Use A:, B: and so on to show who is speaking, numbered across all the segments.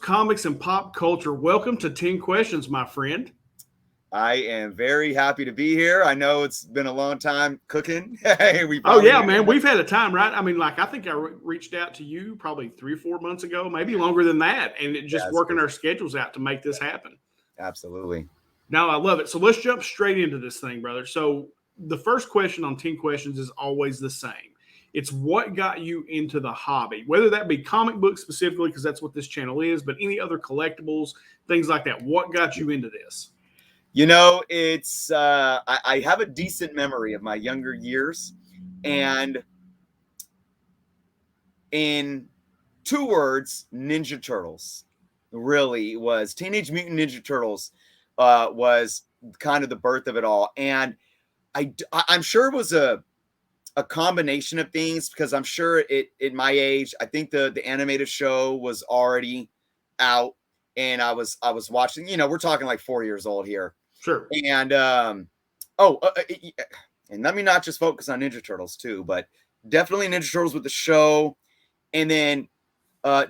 A: comics, and pop culture. Welcome to 10 Questions, my friend.
B: I am very happy to be here. I know it's been a long time cooking.
A: Man, we've had a time, right? I mean, I think I reached out to you probably 3 or 4 months ago, maybe longer than that, and it just working our schedules out to make this happen.
B: Absolutely.
A: No, I love it. So let's jump straight into this thing, brother. So the first question on 10 Questions is always the same. It's what got you into the hobby, whether that be comic books specifically, because that's what this channel is, but any other collectibles, things like that. What got you into this?
B: You know, it's I have a decent memory of my younger years, and in 2 words, Ninja Turtles really was Teenage Mutant Ninja Turtles was kind of the birth of it all. And I'm sure it was a combination of things, because I'm sure at my age, I think the animated show was already out, and I was watching, we're talking like 4 years old here.
A: Sure.
B: And and let me not just focus on Ninja Turtles too, but definitely Ninja Turtles with the show, and then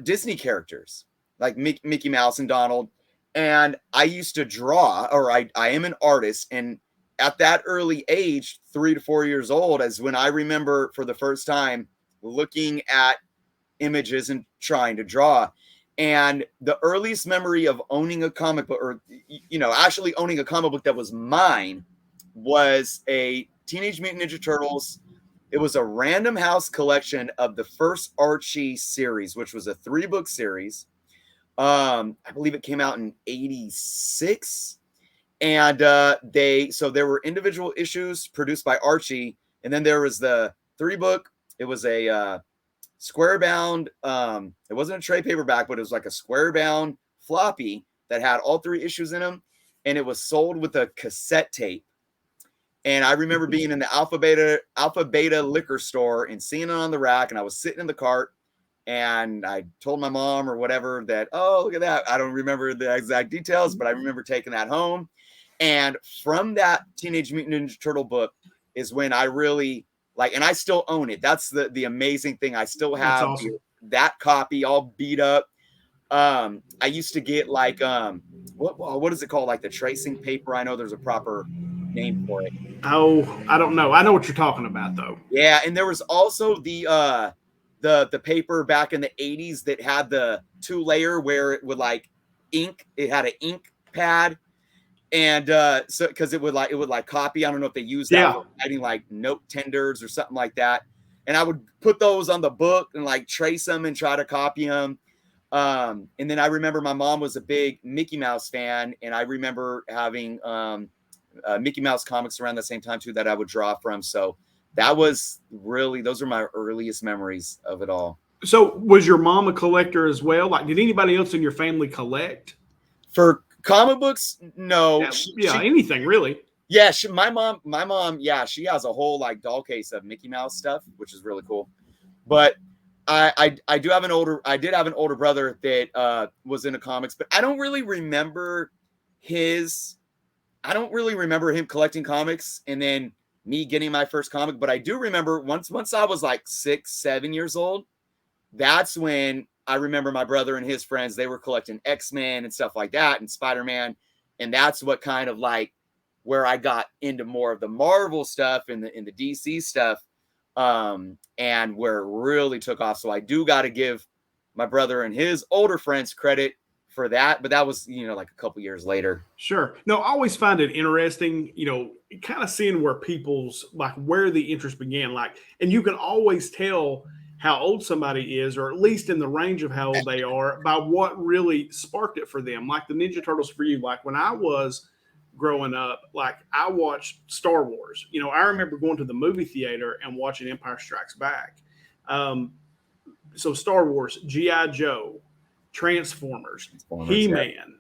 B: Disney characters like Mickey Mouse and Donald. And I used to draw, or I am an artist, and at that early age, 3 to 4 years old, is when I remember for the first time looking at images and trying to draw. And the earliest memory of owning a comic book, or, actually owning a comic book that was mine, was a Teenage Mutant Ninja Turtles. It was a Random House collection of the first Archie series, which was a 3-book series. I believe it came out in 86. And there were individual issues produced by Archie. And then there was the 3-book. It was a square bound, it wasn't a trade paperback, but it was like a square bound floppy that had all 3 issues in them, and it was sold with a cassette tape. And I remember being in the Alpha Beta liquor store and seeing it on the rack, and I was sitting in the cart, and I told my mom or whatever that, oh, look at that. I don't remember the exact details, but I remember taking that home. And from that Teenage Mutant Ninja Turtle book is when I really and I still own it. That's the amazing thing. I still have that copy all beat up. I used to get what is it called? Like the tracing paper. I know there's a proper name for it.
A: Oh, I don't know. I know what you're talking about though.
B: Yeah, and there was also the paper back in the 80s that had the 2-layer where it would ink. It had an ink pad. And so because it would copy, I don't know if they use that for writing note tenders or something like that. And I would put those on the book and trace them and try to copy them. And then I remember my mom was a big Mickey Mouse fan, and I remember having Mickey Mouse comics around the same time too that I would draw from. So that was those are my earliest memories of it all.
A: So was your mom a collector as well? Did anybody else in your family collect?
B: For comic books? No.
A: Anything really.
B: Yeah, my mom, yeah, she has a whole doll case of Mickey Mouse stuff, which is really cool. But I did have an older brother that was into comics, but I don't really remember him collecting comics and then me getting my first comic. But I do remember once I was 6, 7 years old, that's when I remember my brother and his friends, they were collecting X-Men and stuff like that, and Spider-Man. And that's what kind of where I got into more of the Marvel stuff and the DC stuff, and where it really took off. So I do got to give my brother and his older friends credit for that. But that was, a couple years later.
A: Sure. No, I always find it interesting, kind of seeing where people's, where the interest began. And you can always tell how old somebody is, or at least in the range of how old they are, by what really sparked it for them. Like the Ninja Turtles for you. When I was growing up, I watched Star Wars. I remember going to the movie theater and watching Empire Strikes Back. So Star Wars, G.I. Joe, Transformers, He-Man,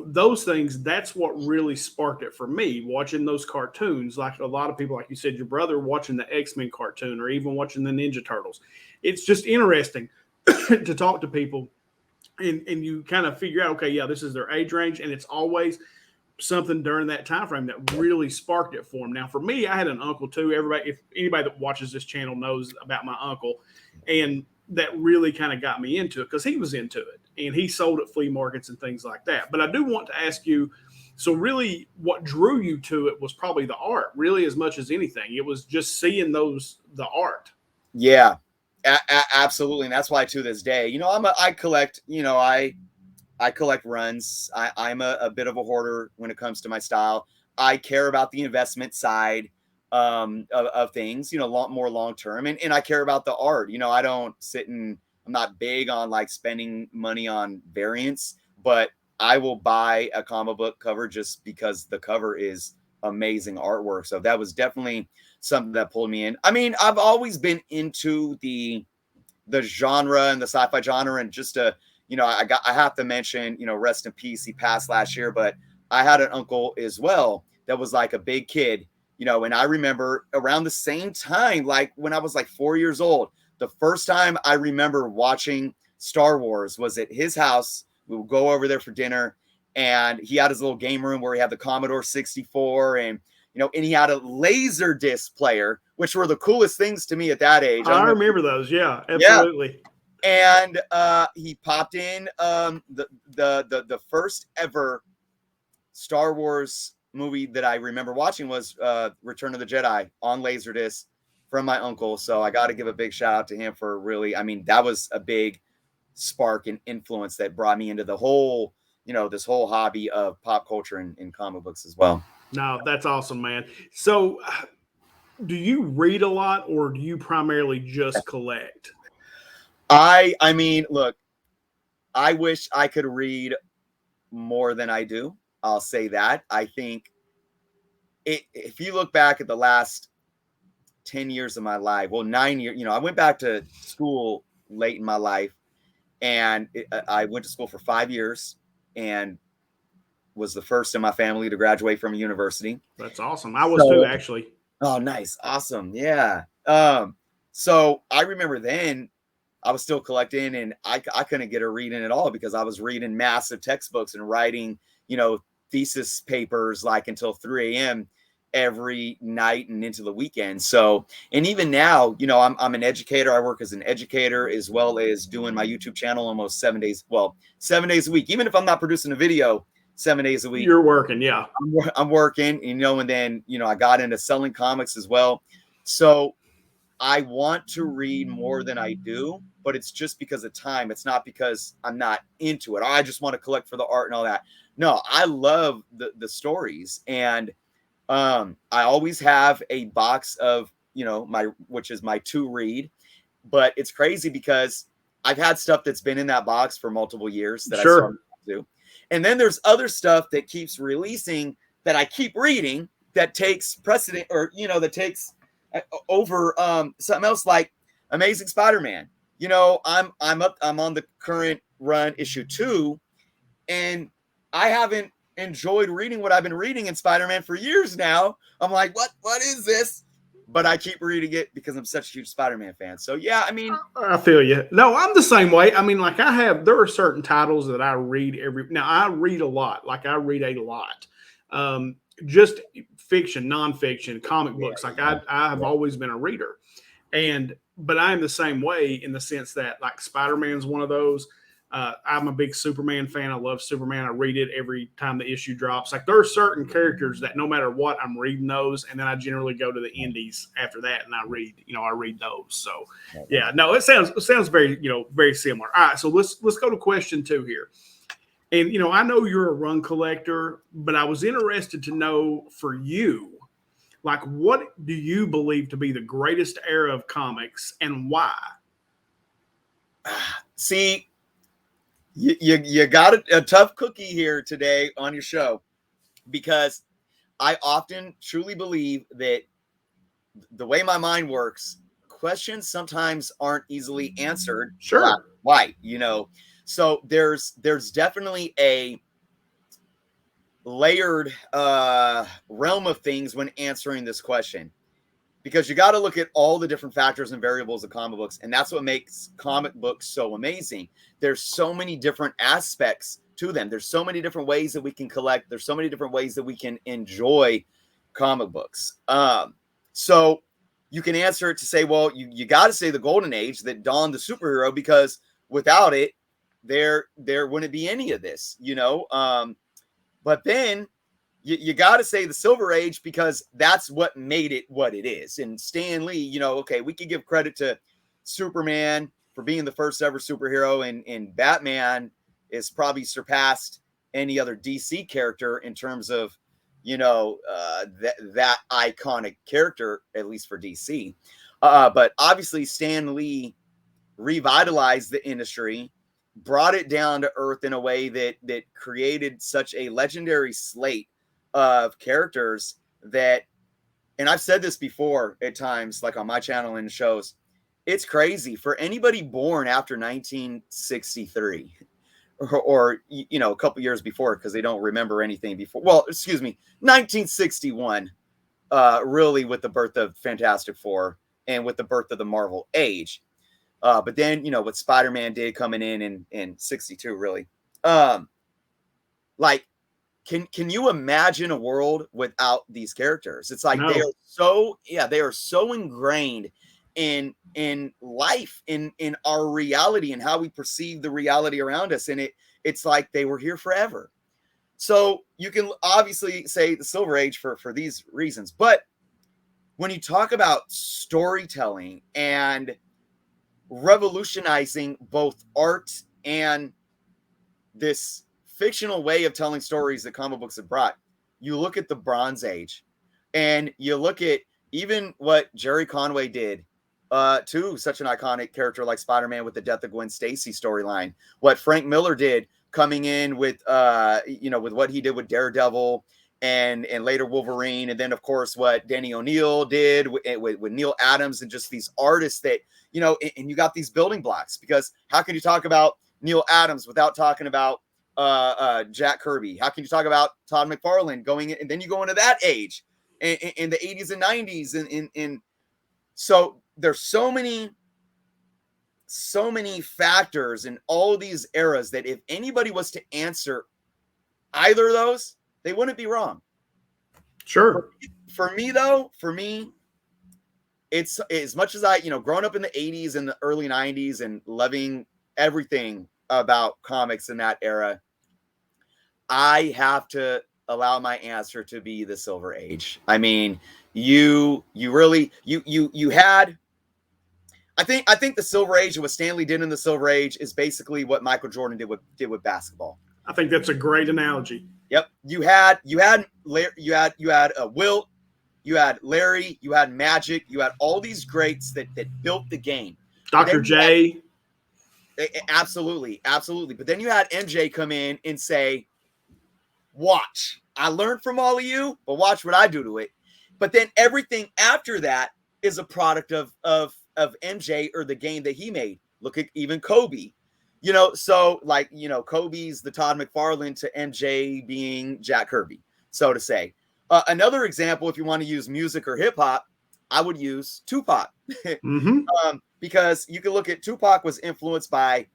A: those things, that's what really sparked it for me, watching those cartoons. Like a lot of people, like you said, your brother watching the X-Men cartoon or even watching the Ninja Turtles. It's just interesting to talk to people and you kind of figure out, okay, yeah, this is their age range. And it's always something during that time frame that really sparked it for them. Now, for me, I had an uncle too. If anybody that watches this channel knows about my uncle, and that really kind of got me into it because he was into it. and he sold at flea markets and things like that. But I do want to ask you, so really what drew you to it was probably the art, really, as much as anything. It was just seeing the art.
B: Yeah, absolutely. And that's why to this day, I collect, I collect runs. I'm a bit of a hoarder when it comes to my style. I care about the investment side of things, more long term, and I care about the art. I don't I'm not big on like spending money on variants, but I will buy a comic book cover just because the cover is amazing artwork. So that was definitely something that pulled me in. I mean, I've always been into the genre and the sci-fi genre, and just I have to mention, rest in peace, he passed last year, but I had an uncle as well that was like a big kid, and I remember around the same time, like when I was like 4 years old, the first time I remember watching Star Wars was at his house. We would go over there for dinner, and he had his little game room where he had the Commodore 64, and and he had a laser disc player, which were the coolest things to me at that age.
A: I remember those. Yeah, absolutely.
B: Yeah. And he popped in the first ever Star Wars movie that I remember watching was Return of the Jedi on Laserdisc from my uncle. So I got to give a big shout out to him for really, that was a big spark and influence that brought me into the whole, this whole hobby of pop culture and comic books as well.
A: No, that's awesome, man. So do you read a lot, or do you primarily just collect?
B: I mean, look, I wish I could read more than I do. I'll say that. I think if you look back at the last 10 years of my life, well, 9 years, I went back to school late in my life, and I went to school for 5 years and was the first in my family to graduate from a university.
A: That's awesome. I was too, actually.
B: Oh, nice. Awesome. Yeah. So I remember then I was still collecting, and I couldn't get a read in at all because I was reading massive textbooks and writing, thesis papers like until 3 a.m. every night and into the weekend. So, and even now, I'm an educator. I work as an educator as well as doing my YouTube channel almost 7 days. Well, 7 days a week. Even if I'm not producing a video 7 days a week,
A: you're working. Yeah,
B: I'm working, and then, I got into selling comics as well. So I want to read more than I do, but it's just because of time. It's not because I'm not into it. I just want to collect for the art and all that. No, I love the stories, and I always have a box of, which is my to read, but it's crazy because I've had stuff that's been in that box for multiple years that I started to do. And then there's other stuff that keeps releasing that I keep reading that takes precedent, or, that takes over something else, like Amazing Spider-Man. I'm on the current run, issue 2, and I haven't enjoyed reading what I've been reading in Spider-Man for years now. I'm like, what is this? But I keep reading it because I'm such a huge Spider-Man fan. So yeah,
A: I feel you. No, I'm the same way. Like there are certain titles that I read now I read a lot. Like I read a lot. Just fiction, nonfiction, comic books. Like I have always been a reader. But I'm the same way in the sense that like Spider-Man's one of those. I'm a big Superman fan. I love Superman. I read it every time the issue drops. Like there are certain characters that no matter what, I'm reading those, and then I generally go to the indies after that and I read those. So yeah, no, it sounds very, very similar. All right, so let's go to question 2 here. And I know you're a run collector, but I was interested to know for you, like, what do you believe to be the greatest era of comics and why?
B: See, you got a tough cookie here today on your show, because I often truly believe that the way my mind works, questions sometimes aren't easily answered.
A: Sure.
B: White, so there's definitely a layered realm of things when answering this question, because you got to look at all the different factors and variables of comic books, and that's what makes comic books so amazing. There's so many different aspects to them. There's so many different ways that we can collect. There's so many different ways that we can enjoy comic books. So you can answer it to say, well, you got to say the golden age that dawned the superhero, because without it, there wouldn't be any of this, you know. But then you got to say the Silver Age, because that's what made it what it is. And Stan Lee, you know, okay, we could give credit to Superman for being the first ever superhero, and Batman is probably surpassed any other DC character in terms of, you know, that iconic character, at least for DC. But obviously Stan Lee revitalized the industry, brought it down to earth in a way that created such a legendary slate of characters that, and I've said this before at times, like on my channel and shows, it's crazy for anybody born after 1963 or you know, a couple years before, because they don't remember anything before. Well, excuse me, 1961, really, with the birth of Fantastic Four and with the birth of the Marvel age. But then, you know, what Spider-Man did coming in 62, really. Like, can you imagine a world without these characters? It's like,
A: No.
B: they are so ingrained in life, in our reality, and how we perceive the reality around us. And it's like they were here forever. So you can obviously say the Silver Age for these reasons. But when you talk about storytelling and revolutionizing both art and this fictional way of telling stories that comic books have brought, you look at the Bronze Age, and you look at even what Jerry Conway did to such an iconic character like Spider-Man with the death of Gwen Stacy storyline, what Frank Miller did coming in with you know, with what he did with Daredevil and later Wolverine, and then of course what Danny O'Neill did with Neil Adams, and just these artists that, you know, and you got these building blocks, because how can you talk about Neil Adams without talking about Jack Kirby? How can you talk about Todd McFarlane going in, and then you go into that age in the 80s and 90s, and so there's so many factors in all these eras that if anybody was to answer either of those, they wouldn't be wrong.
A: Sure.
B: For me though, it's as much as I, you know, growing up in the 80s and the early 90s and loving everything about comics in that era, I have to allow my answer to be the Silver Age. I mean, you really had, I think the Silver Age and what Stan Lee did in the Silver Age is basically what Michael Jordan did with basketball.
A: I think that's a great analogy.
B: Yep. You had Wilt, you had Larry, you had Magic, you had all these greats that built the game.
A: Dr. J.
B: Absolutely. But then you had MJ come in and say, watch, I learned from all of you, but watch what I do to it. But then everything after that is a product of MJ or the game that he made. Look at even Kobe, you know, so like, you know, Kobe's the Todd McFarlane to MJ being Jack Kirby, so to say. Another example, if you want to use music or hip hop, I would use Tupac. Because you can look at Tupac was influenced by,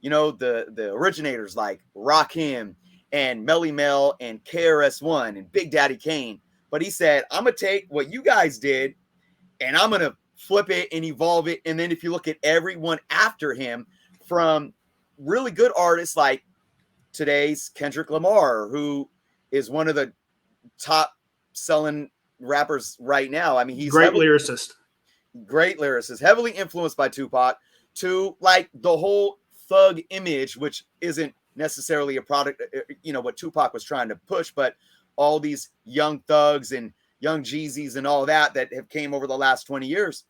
B: you know, the originators like Rakim and Melly Mel and KRS-One and Big Daddy Kane. But he said, I'm going to take what you guys did and I'm going to flip it and evolve it. And then if you look at everyone after him, from really good artists like today's Kendrick Lamar, who is one of the top selling rappers right now. I mean, he's
A: great lyricist,
B: heavily influenced by Tupac, to like the whole thug image, which isn't necessarily a product, you know, what Tupac was trying to push, but all these young thugs and young Jeezys and all that have came over the last 20 years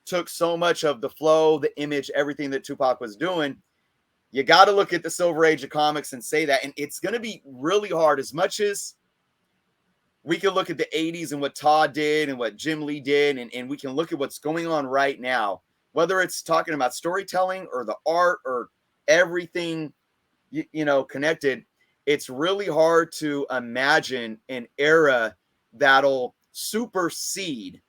B: took so much of the flow, the image, everything that Tupac was doing. You got to look at the Silver Age of comics and say that. And it's going to be really hard, as much as we can look at the 80s and what Todd did and what Jim Lee did. And we can look at what's going on right now, whether it's talking about storytelling or the art or everything, you know, connected. It's really hard to imagine an era that'll supersede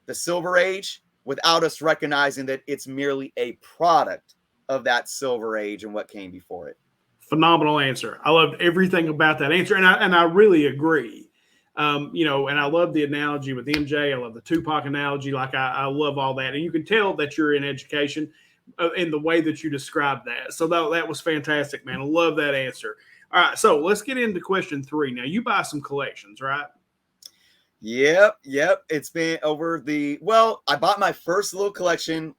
B: the Silver Age without us recognizing that it's merely a product of that Silver Age and what came before it.
A: Phenomenal answer. I loved everything about that answer. And I really agree. You know, and I love the analogy with MJ. I love the Tupac analogy. Like I love all that. And you can tell that you're in education. in the way that you described that. So that was fantastic, man. I love that answer. All right, so let's get into question 3. Now, you buy some collections, right?
B: Yep. It's been I bought my first little collection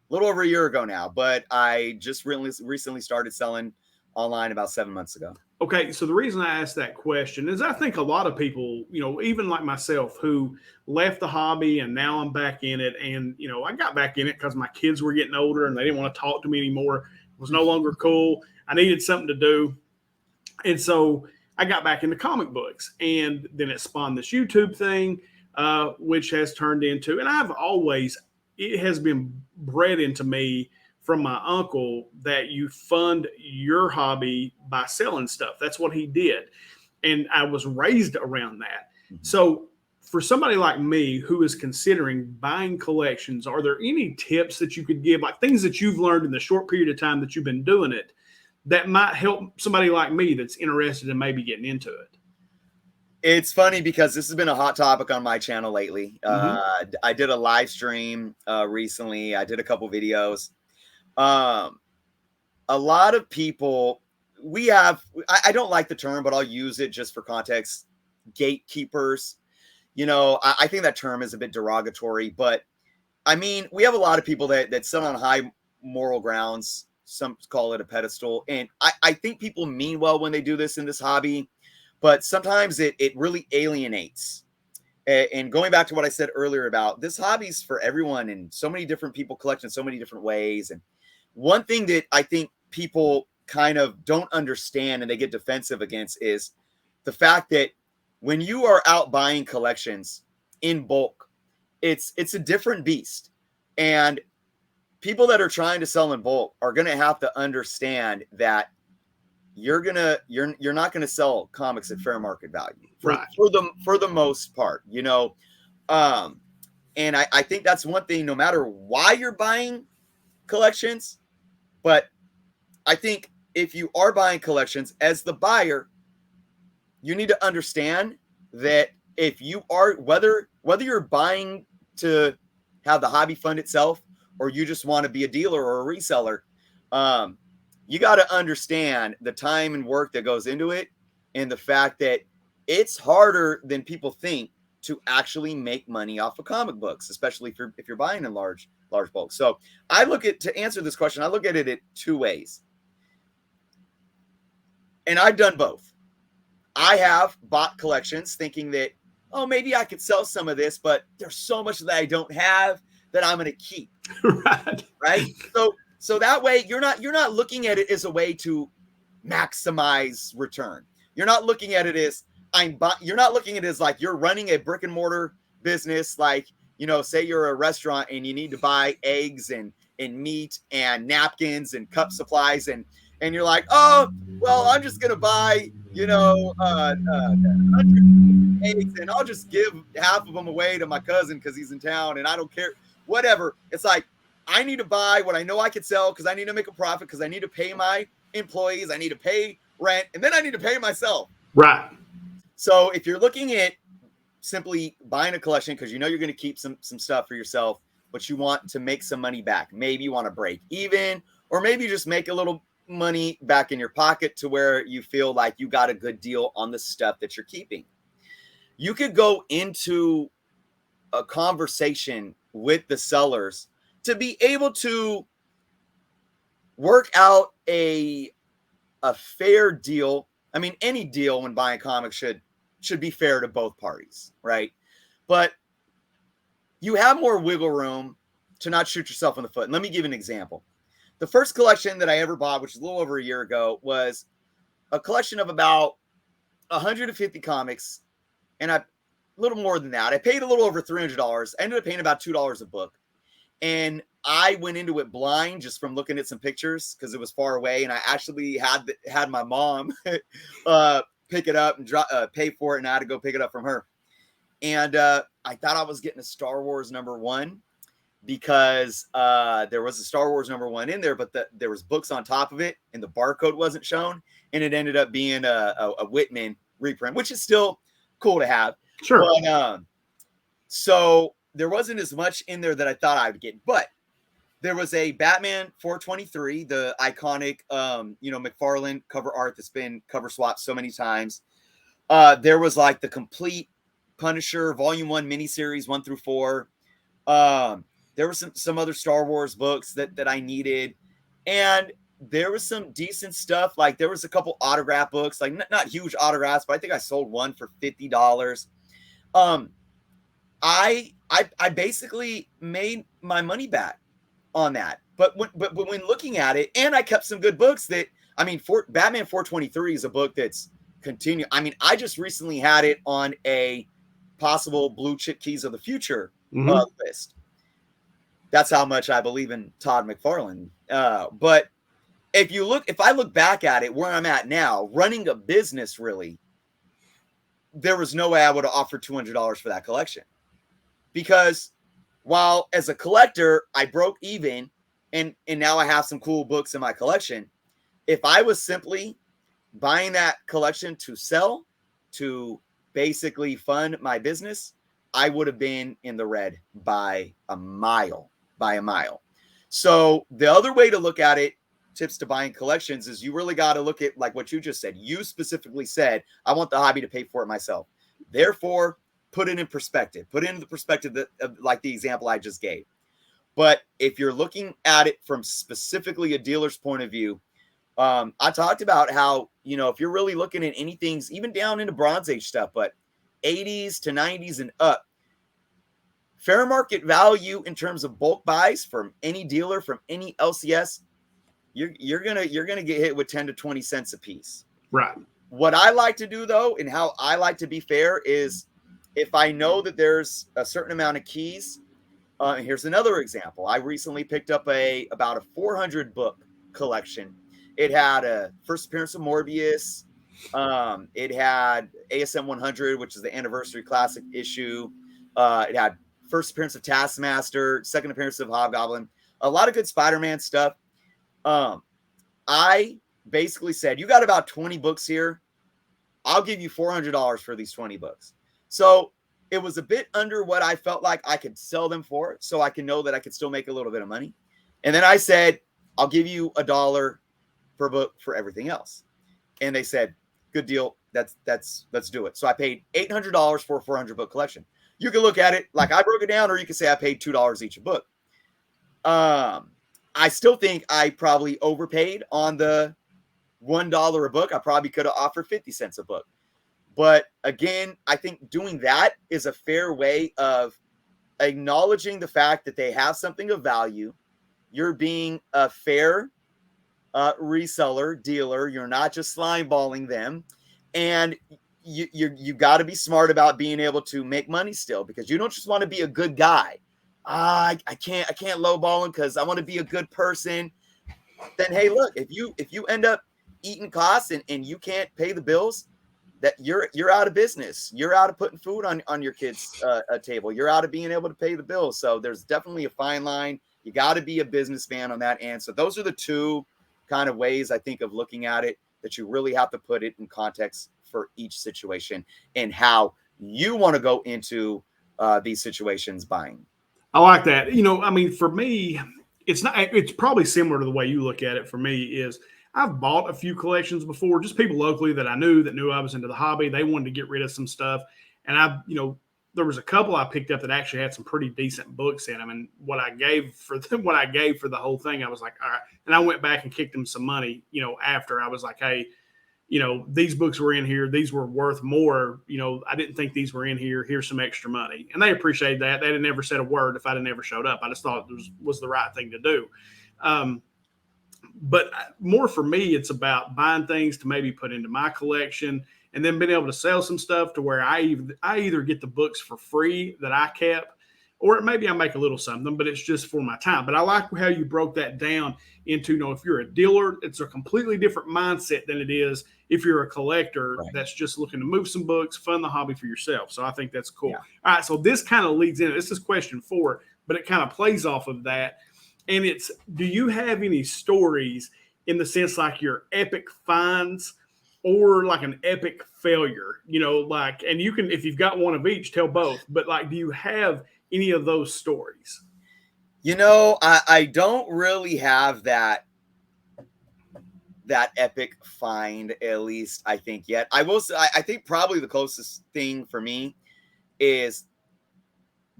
B: a little over a year ago now, but I just recently started selling online about 7 months ago.
A: Okay, so the reason I asked that question is I think a lot of people, even like myself, who left the hobby and now I'm back in it. And, I got back in it because my kids were getting older and they didn't want to talk to me anymore. It was no longer cool. I needed something to do. And so I got back into comic books. And then it spawned this YouTube thing, which has turned into, and it has been bred into me from my uncle that you fund your hobby by selling stuff. That's what he did. And I was raised around that. Mm-hmm. So for somebody like me who is considering buying collections, are there any tips that you could give, like things that you've learned in the short period of time that you've been doing it, that might help somebody like me that's interested in maybe getting into it?
B: It's funny because this has been a hot topic on my channel lately. Mm-hmm. I did a live stream recently. I did a couple videos. A lot of people, I don't like the term, but I'll use it just for context. Gatekeepers, I think that term is a bit derogatory, but I mean, we have a lot of people that sit on high moral grounds. Some call it a pedestal. And I think people mean well when they do this in this hobby, but sometimes it really alienates. And going back to what I said earlier about this hobby's for everyone, and so many different people collect in so many different ways. And one thing that I think people kind of don't understand and they get defensive against is the fact that when you are out buying collections in bulk, it's a different beast. And people that are trying to sell in bulk are going to have to understand that you're not going to sell comics at fair market value for the most part, and I think that's one thing, no matter why you're buying collections. But I think if you are buying collections as the buyer, you need to understand that if you are, whether you're buying to have the hobby fund itself, or you just want to be a dealer or a reseller, you got to understand the time and work that goes into it, and the fact that it's harder than people think to actually make money off of comic books, especially if you're buying in large bulk. So to answer this question, I look at it in 2 ways. And I've done both. I have bought collections thinking that, oh, maybe I could sell some of this, but there's so much that I don't have that I'm going to keep. Right. So that way you're not looking at it as a way to maximize return. You're not looking at it as you're not looking at it as like you're running a brick and mortar business. Like, say you're a restaurant and you need to buy eggs and meat and napkins and cup supplies. And you're like, oh, well, I'm just going to buy, 100 eggs and I'll just give half of them away to my cousin because he's in town and I don't care, whatever. It's like, I need to buy what I know I could sell because I need to make a profit, because I need to pay my employees, I need to pay rent, and then I need to pay myself.
A: Right.
B: So if you're looking at simply buying a collection because you're going to keep some stuff for yourself, but you want to make some money back, maybe you want to break even, or maybe you just make a little money back in your pocket to where you feel like you got a good deal on the stuff that you're keeping, you could go into a conversation with the sellers to be able to work out a fair deal. I mean, any deal when buying comics should be fair to both parties, right? But you have more wiggle room to not shoot yourself in the foot. And let me give you an example. The first collection that I ever bought, which is a little over a year ago, was a collection of about 150 comics, and a little more than that. I paid a little over $300. I ended up paying about $2 a book. And I went into it blind just from looking at some pictures because it was far away. And I actually had my mom pick it up and pay for it. And I had to go pick it up from her. And I thought I was getting a Star Wars #1 because there was a Star Wars #1 in there, but there was books on top of it and the barcode wasn't shown. And it ended up being a Whitman reprint, which is still cool to have.
A: Sure.
B: But, so there wasn't as much in there that I thought I would get. But there was a Batman 423, the iconic, McFarlane cover art that's been cover swapped so many times. There was like the complete Punisher Volume 1 miniseries 1 through 4. There were some other Star Wars books that I needed, and there was some decent stuff. Like there was a couple autograph books, like not huge autographs, but I think I sold one for $50. I basically made my money back on that. But when looking at it, and I kept some good books that, Batman 423 is a book that's continuing. I mean, I just recently had it on a possible blue chip keys of the future list. That's how much I believe in Todd McFarlane. But if I look back at it where I'm at now, running a business, really, there was no way I would have offered $200 for that collection. Because while as a collector, I broke even and now I have some cool books in my collection. If I was simply buying that collection to sell, to basically fund my business, I would have been in the red by a mile. So the other way to look at it, tips to buying collections, is you really got to look at like what you just said. You specifically said, I want the hobby to pay for it myself. Therefore, put it in perspective. Put it in the perspective like the example I just gave. But if you're looking at it from specifically a dealer's point of view, I talked about how, if you're really looking at anything, even down into Bronze Age stuff, but 80s to 90s and up, fair market value in terms of bulk buys from any dealer, from any LCS, you're gonna get hit with 10 to 20 cents a piece.
A: Right.
B: What I like to do though, and how I like to be fair, is if I know that there's a certain amount of keys, and here's another example. I recently picked up about a 400 book collection. It had a first appearance of Morbius. It had ASM 100, which is the anniversary classic issue. It had first appearance of Taskmaster, second appearance of Hobgoblin, a lot of good Spider-Man stuff. I basically said, you got about 20 books here. I'll give you $400 for these 20 books. So it was a bit under what I felt like I could sell them for, so I can know that I could still make a little bit of money. And then I said, I'll give you $1 per book for everything else. And they said, good deal. Let's do it. So I paid $800 for a 400 book collection. You can look at it like I broke it down, or you can say I paid $2 each a book. I still think I probably overpaid on the $1 a book. I probably could have offered 50 cents a book. But again, I think doing that is a fair way of acknowledging the fact that they have something of value. You're being a fair reseller, dealer. You're not just slime balling them. And you got to be smart about being able to make money still, because you don't just want to be a good guy. I can't lowball them because I want to be a good person. Then, hey, look, if you end up eating costs and you can't pay the bills, that you're out of business. You're out of putting food on your kids' table. You're out of being able to pay the bills. So there's definitely a fine line. You got to be a businessman on that end. So those are the two kind of ways I think of looking at it, that you really have to put it in context for each situation and how you want to go into these situations buying.
A: I like that. For me, it's probably similar to the way you look at it. For me, is I've bought a few collections before, just people locally that knew I was into the hobby. They wanted to get rid of some stuff. And there was a couple I picked up that actually had some pretty decent books in them. And what I gave for the whole thing, I was like, all right. And I went back and kicked them some money, after. I was like, hey, these books were in here. These were worth more. I didn't think these were in here. Here's some extra money. And they appreciated that. They had never said a word if I'd have never showed up. I just thought it was the right thing to do. But more for me, it's about buying things to maybe put into my collection, and then being able to sell some stuff to where I either get the books for free that I kept, or maybe I make a little something, but it's just for my time. But I like how you broke that down into, if you're a dealer, it's a completely different mindset than it is if you're a collector that's just looking to move some books, fund the hobby for yourself. So I think that's cool. Yeah. All right, so this kind of leads in. This is question 4, but it kind of plays off of that. And it's, do you have any stories in the sense like your epic finds or like an epic failure? And you can, if you've got one of each, tell both. But do you have any of those stories?
B: You know, I don't really have that epic find, at least I think yet. I think probably the closest thing for me is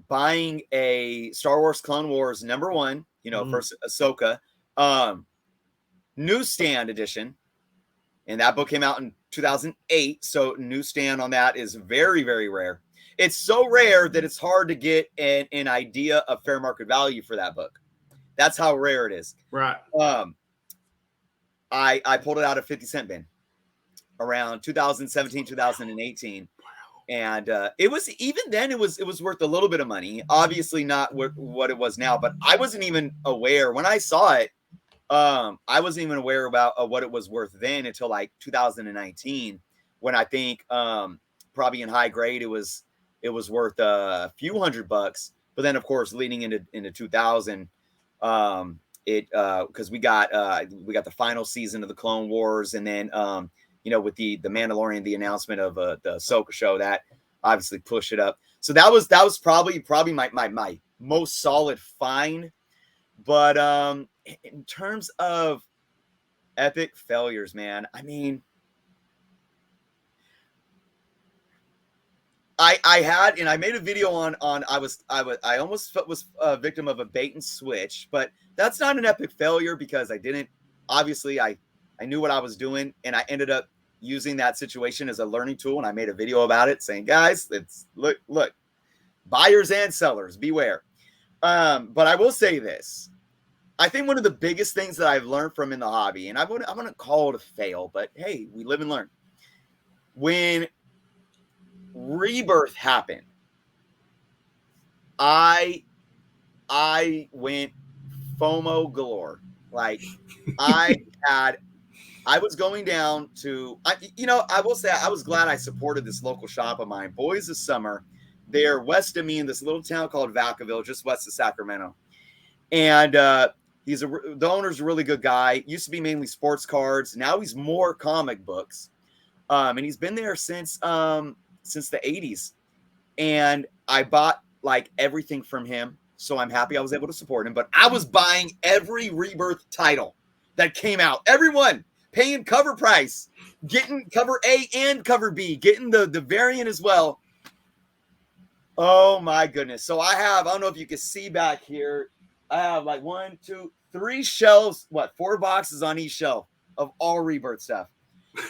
B: buying a Star Wars Clone Wars #1, first Ahsoka, newsstand edition. And that book came out in 2008. So newsstand on that is very, very rare. It's so rare that it's hard to get an idea of fair market value for that book. That's how rare it is.
A: Right.
B: I pulled it out of 50-cent bin around 2017, 2018. And it was, even then, it was worth a little bit of money. Obviously not what it was now, but I wasn't even aware when I saw it. I wasn't even aware about what it was worth then until like 2019, when I think probably in high grade it was worth a few $100. But then of course leading into 2000, because we got the final season of the Clone Wars, and then with the Mandalorian, the announcement of the Ahsoka show, that obviously pushed it up. So that was probably my most solid find. But in terms of epic failures, man, I mean, I had, and I made a video on I almost was a victim of a bait and switch, but that's not an epic failure because I knew what I was doing, and I ended up using that situation as a learning tool, and I made a video about it saying, guys, it's look, buyers and sellers, beware. But I will say this. I think one of the biggest things that I've learned from in the hobby, and I'm going to call it a fail, but hey, we live and learn. When Rebirth happened, I went FOMO galore. Like I was going down to, I will say I was glad I supported this local shop of mine, Boys of Summer. They're west of me in this little town called Vacaville, just west of Sacramento. And the owner's a really good guy. Used to be mainly sports cards. Now he's more comic books. And he's been there since the 80s. And I bought like everything from him. So I'm happy I was able to support him. But I was buying every Rebirth title that came out. Everyone paying cover price, getting cover A and cover B, getting the variant as well. Oh my goodness. So I don't know if you can see back here. I have like 1, 2, 3 shelves, 4 boxes on each shelf of all Rebirth stuff.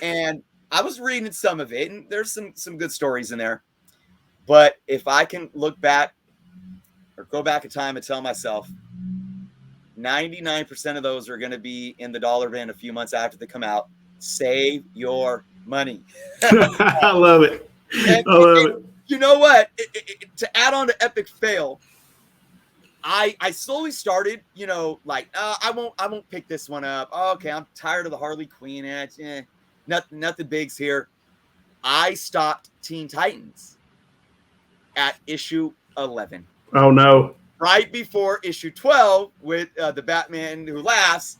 B: And I was reading some of it, and there's some good stories in there. But if I can look back or go back in time and tell myself 99% of those are going to be in the dollar bin a few months after they come out, save your money.
A: I love it. I love it.
B: You know what? To add on to epic fail, I slowly started, I won't pick this one up. Oh, okay, I'm tired of the Harley Quinn. Nothing bigs here. I stopped Teen Titans at issue 11.
A: Oh no!
B: Right before issue 12 with the Batman Who Laughs.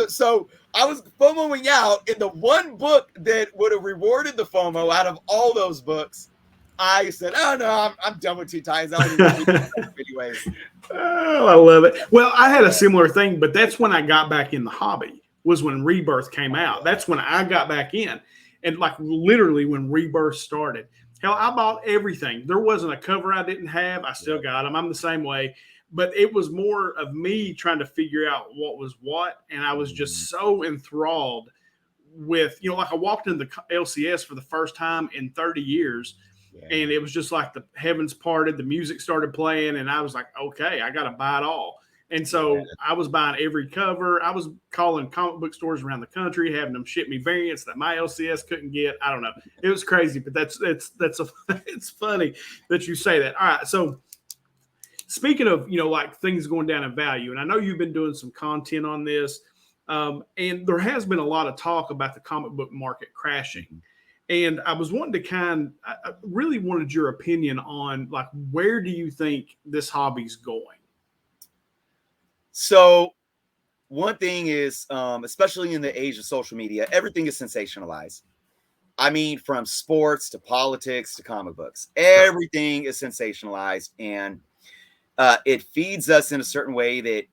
B: So I was FOMOing out, in the one book that would have rewarded the FOMO out of all those books. I said, oh no, I'm done with Teen Titans. I don't even read them anyways.
A: Oh, I love it. Well, I had a similar thing, but that's when I got back in the hobby, was when Rebirth came out. That's when I got back in. And like literally when Rebirth started. Hell, I bought everything. There wasn't a cover I didn't have. I still got them. I'm the same way. But it was more of me trying to figure out what was what. And I was just so enthralled with, like I walked into the LCS for the first time in 30 years. Yeah. And it was just like the heavens parted, the music started playing, and I was like, okay, I got to buy it all. And so I was buying every cover. I was calling comic book stores around the country, having them ship me variants that my LCS couldn't get. I don't know. It was crazy, but it's funny that you say that. All right. So speaking of, like things going down in value, and I know you've been doing some content on this, and there has been a lot of talk about the comic book market crashing. And I was wanting to I really wanted your opinion on, like, where do you think this hobby's going?
B: So one thing is, especially in the age of social media, everything is sensationalized. I mean, from sports to politics to comic books, everything is sensationalized. And it feeds us in a certain way that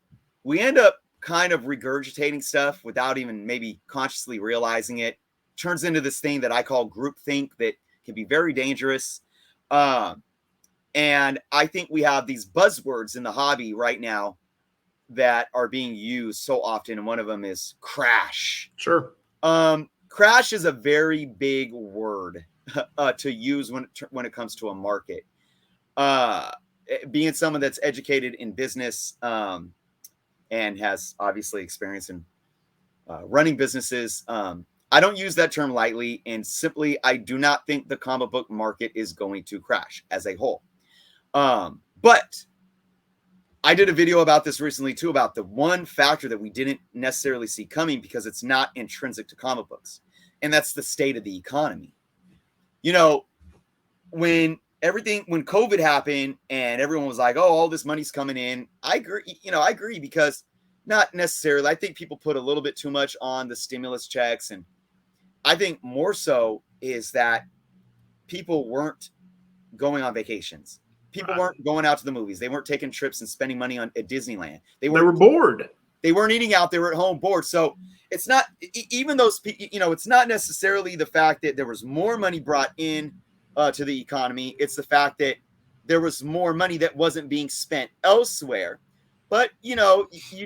B: we end up kind of regurgitating stuff without even maybe consciously realizing it. Turns into this thing that I call groupthink that can be very dangerous. And I think we have these buzzwords in the hobby right now that are being used so often, and one of them is crash.
A: Sure.
B: Crash is a very big word to use when it comes to a market. Being someone that's educated in business and has obviously experience in running businesses, I don't use that term lightly, and simply I do not think the comic book market is going to crash as a whole. But I did a video about this recently too, about the one factor that we didn't necessarily see coming because it's not intrinsic to comic books, and that's the state of the economy. You know, when COVID happened and everyone was like, oh, all this money's coming in, I agree because not necessarily. I think people put a little bit too much on the stimulus checks, and I think more so is that people weren't going on vacations. People weren't going out to the movies. They weren't taking trips and spending money at Disneyland. They
A: were bored.
B: They weren't eating out. They were at home bored. So it's not, even those, it's not necessarily the fact that there was more money brought in to the economy. It's the fact that there was more money that wasn't being spent elsewhere. But, you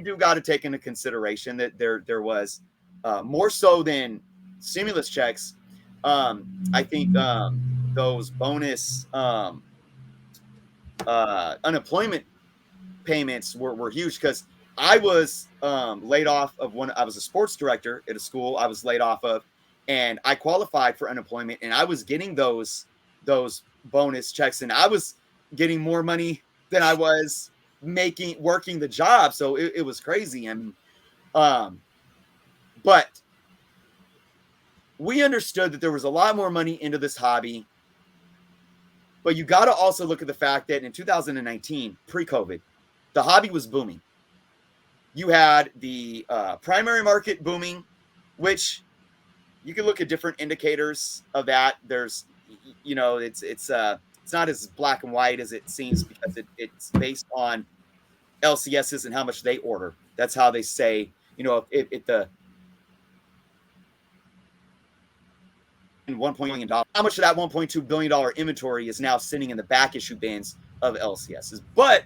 B: do got to take into consideration that there was more so than stimulus checks. I think those bonus unemployment payments were huge, because I was laid off of I was a sports director at a school I was laid off of, and I qualified for unemployment, and I was getting those bonus checks, and I was getting more money than I was working the job. So it was crazy. And but we understood that there was a lot more money into this hobby. But you got to also look at the fact that in 2019, pre-COVID, the hobby was booming. You had the primary market booming, which you can look at different indicators of that. There's, it's not as black and white as it seems, because it's based on LCSs and how much they order. That's how they say, if the $1 billion, how much of that $1.2 billion inventory is now sitting in the back issue bins of LCSs. But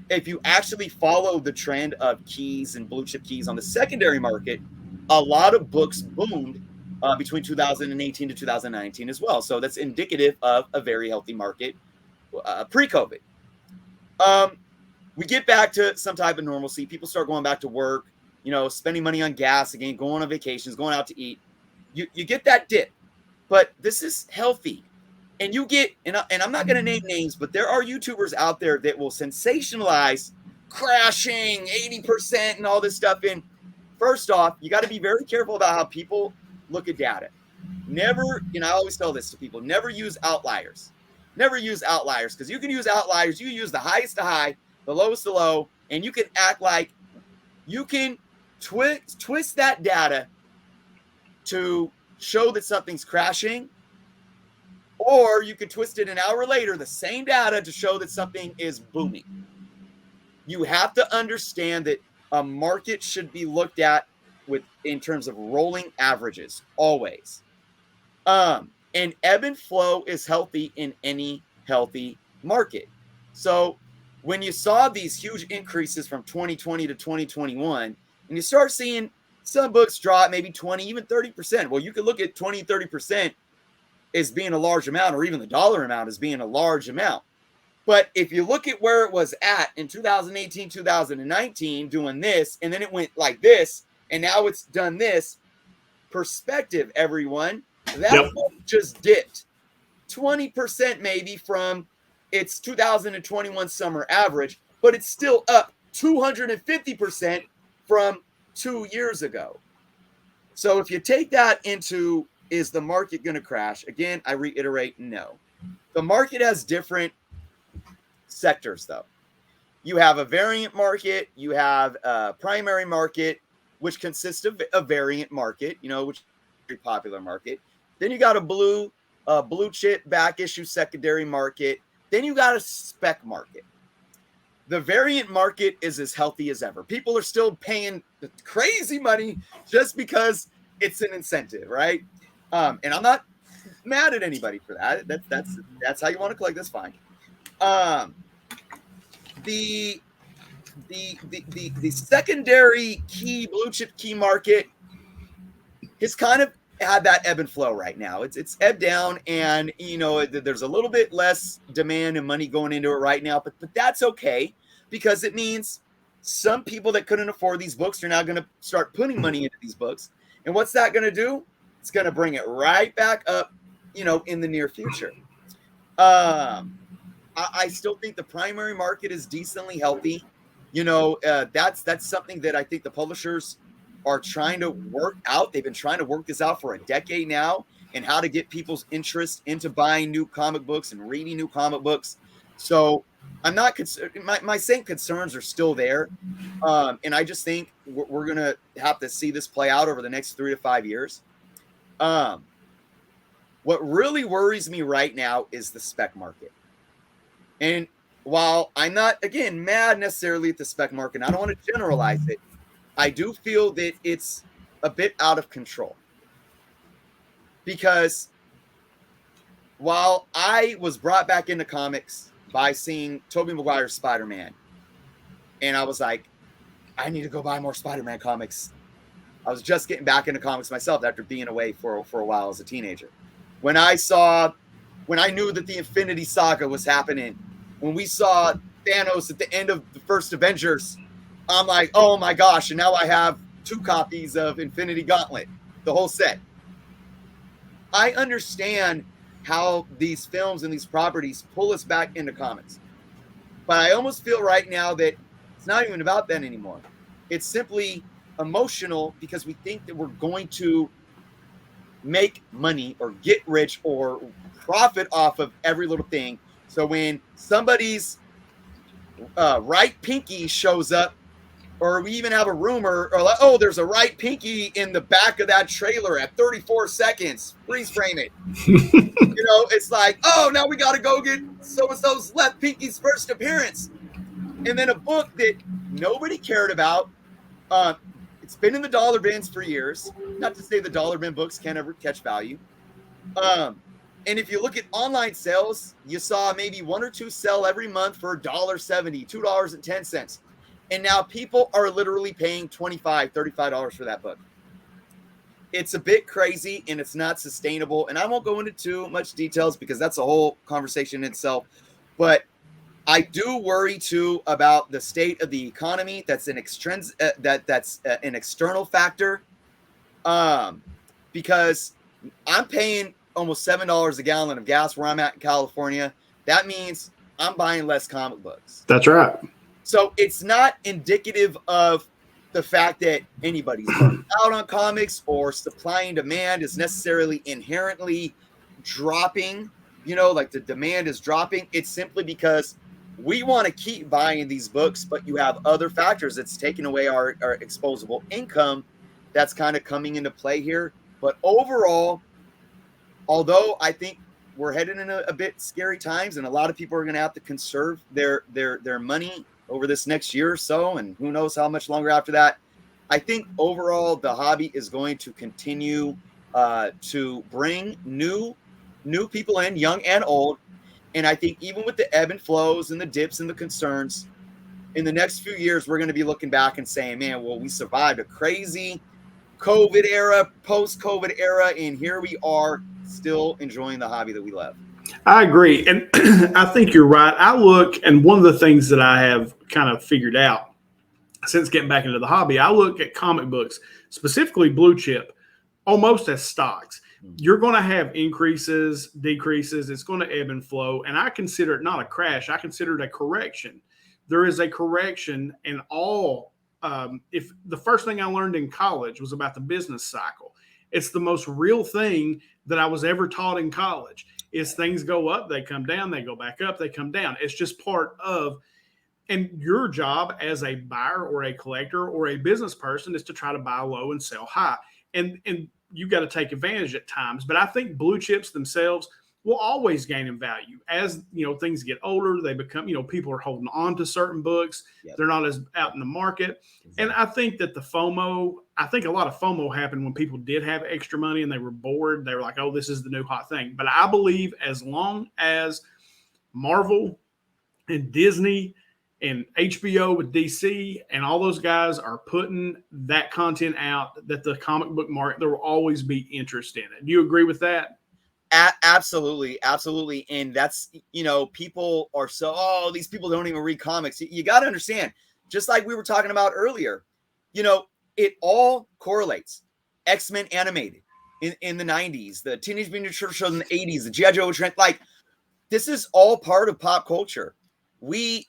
B: if you actually follow the trend of keys and blue chip keys on the secondary market, a lot of books boomed between 2018 to 2019 as well. So that's indicative of a very healthy market pre-COVID. We get back to some type of normalcy. People start going back to work, spending money on gas again, going on vacations, going out to eat. You get that dip. But this is healthy. And you get, and I'm not going to name names, but there are YouTubers out there that will sensationalize crashing 80% and all this stuff. And first off, you got to be very careful about how people look at data. Never, I always tell this to people, never use outliers. Never use outliers, because you can use outliers. You can use the highest to high, the lowest to low, and you can act like you can twist that data to show that something's crashing, or you can twist it an hour later, the same data, to show that something is booming. You have to understand that a market should be looked at in terms of rolling averages always. And ebb and flow is healthy in any healthy market. So when you saw these huge increases from 2020 to 2021, and you start seeing some books drop maybe 20, even 30%. Well, you could look at 20, 30% as being a large amount, or even the dollar amount as being a large amount. But if you look at where it was at in 2018, 2019, doing this, and then it went like this, and now it's done this, perspective, everyone, that book just dipped 20% maybe from its 2021 summer average, but it's still up 250% from 2 years ago. So if you take that into, is the market going to crash? Again, I reiterate, no. The market has different sectors, though. You have a variant market, you have a primary market, which consists of a variant market, which is a very popular market. Then you got a blue chip back issue secondary market. Then you got a spec market. the variant market is as healthy as ever. People are still paying crazy money just because it's an incentive, right? And I'm not mad at anybody for that. That's how you want to collect. That's fine. The secondary key blue chip key market has kind of had that ebb and flow right now. It's ebbed down, and there's a little bit less demand and money going into it right now, but that's okay, because it means some people that couldn't afford these books are now going to start putting money into these books. And what's that going to do? It's going to bring it right back up, in the near future. I still think the primary market is decently healthy. That's something that I think the publishers are trying to work out. They've been trying to work this out for a decade now, and how to get people's interest into buying new comic books and reading new comic books. So I'm not concerned. My same concerns are still there. And I just think we're going to have to see this play out over the next 3 to 5 years. What really worries me right now is the spec market. And while I'm not, again, mad necessarily at the spec market, I don't want to generalize it, I do feel that it's a bit out of control. Because while I was brought back into comics by seeing Tobey Maguire's Spider-Man, and I was like, I need to go buy more Spider-Man comics. I was just getting back into comics myself after being away for a while as a teenager. When I knew that the Infinity Saga was happening, when we saw Thanos at the end of the first Avengers, I'm like, oh my gosh, and now I have 2 copies of Infinity Gauntlet, the whole set. I understand how these films and these properties pull us back into comics. But I almost feel right now that it's not even about that anymore. It's simply emotional, because we think that we're going to make money or get rich or profit off of every little thing. So when somebody's right pinky shows up, or we even have a rumor, or like, oh, there's a right pinky in the back of that trailer at 34 seconds, freeze frame it. It's like, oh, now we got to go get so-and-so's left pinky's first appearance. And then a book that nobody cared about. It's been in the dollar bins for years. Not to say the dollar bin books can't ever catch value. And if you look at online sales, you saw maybe 1 or 2 sell every month for $1.70, $2.10. And now people are literally paying $25, $35 for that book. It's a bit crazy, and it's not sustainable. And I won't go into too much details, because that's a whole conversation in itself. But I do worry too about the state of the economy. That's an an external factor. Because I'm paying almost $7 a gallon of gas where I'm at in California. That means I'm buying less comic books.
A: That's right.
B: So it's not indicative of the fact that anybody's burnt out on comics, or supply and demand is necessarily inherently dropping, like the demand is dropping. It's simply because we want to keep buying these books, but you have other factors that's taking away our exposable income. That's kind of coming into play here. But overall, although I think we're headed in a bit scary times, and a lot of people are going to have to conserve their money over this next year or so, and who knows how much longer after that, I think overall the hobby is going to continue to bring new people in, young and old. And I think even with the ebb and flows and the dips and the concerns, in the next few years, we're going to be looking back and saying, man, well, we survived a crazy COVID era, post-COVID era, and here we are still enjoying the hobby that we love.
A: I agree. And I think you're right. I look, and one of the things that I have kind of figured out since getting back into the hobby, I look at comic books, specifically blue chip, almost as stocks. You're going to have increases, decreases. It's going to ebb and flow. And I consider it not a crash. I consider it a correction. There is a correction in all. If the first thing I learned in college was about the business cycle, it's the most real thing that I was ever taught in college. Is things go up, they come down, they go back up, they come down. It's just part of, and your job as a buyer or a collector or a business person is to try to buy low and sell high. And you got to take advantage at times. But I think blue chips themselves, will always gain in value. As, things get older, they become, people are holding on to certain books.
B: Yep.
A: They're not as out in the market. Exactly. And I think that I think a lot of FOMO happened when people did have extra money and they were bored. They were like, oh, this is the new hot thing. But I believe as long as Marvel and Disney and HBO with DC and all those guys are putting that content out, that the comic book market, there will always be interest in it. Do you agree with that?
B: Absolutely. And that's, people are these people don't even read comics. You got to understand, just like we were talking about earlier, it all correlates. X-Men animated in the 90s, the Teenage Mutant Ninja Turtles in the 80s, the G.I. Joe trend, like this is all part of pop culture. We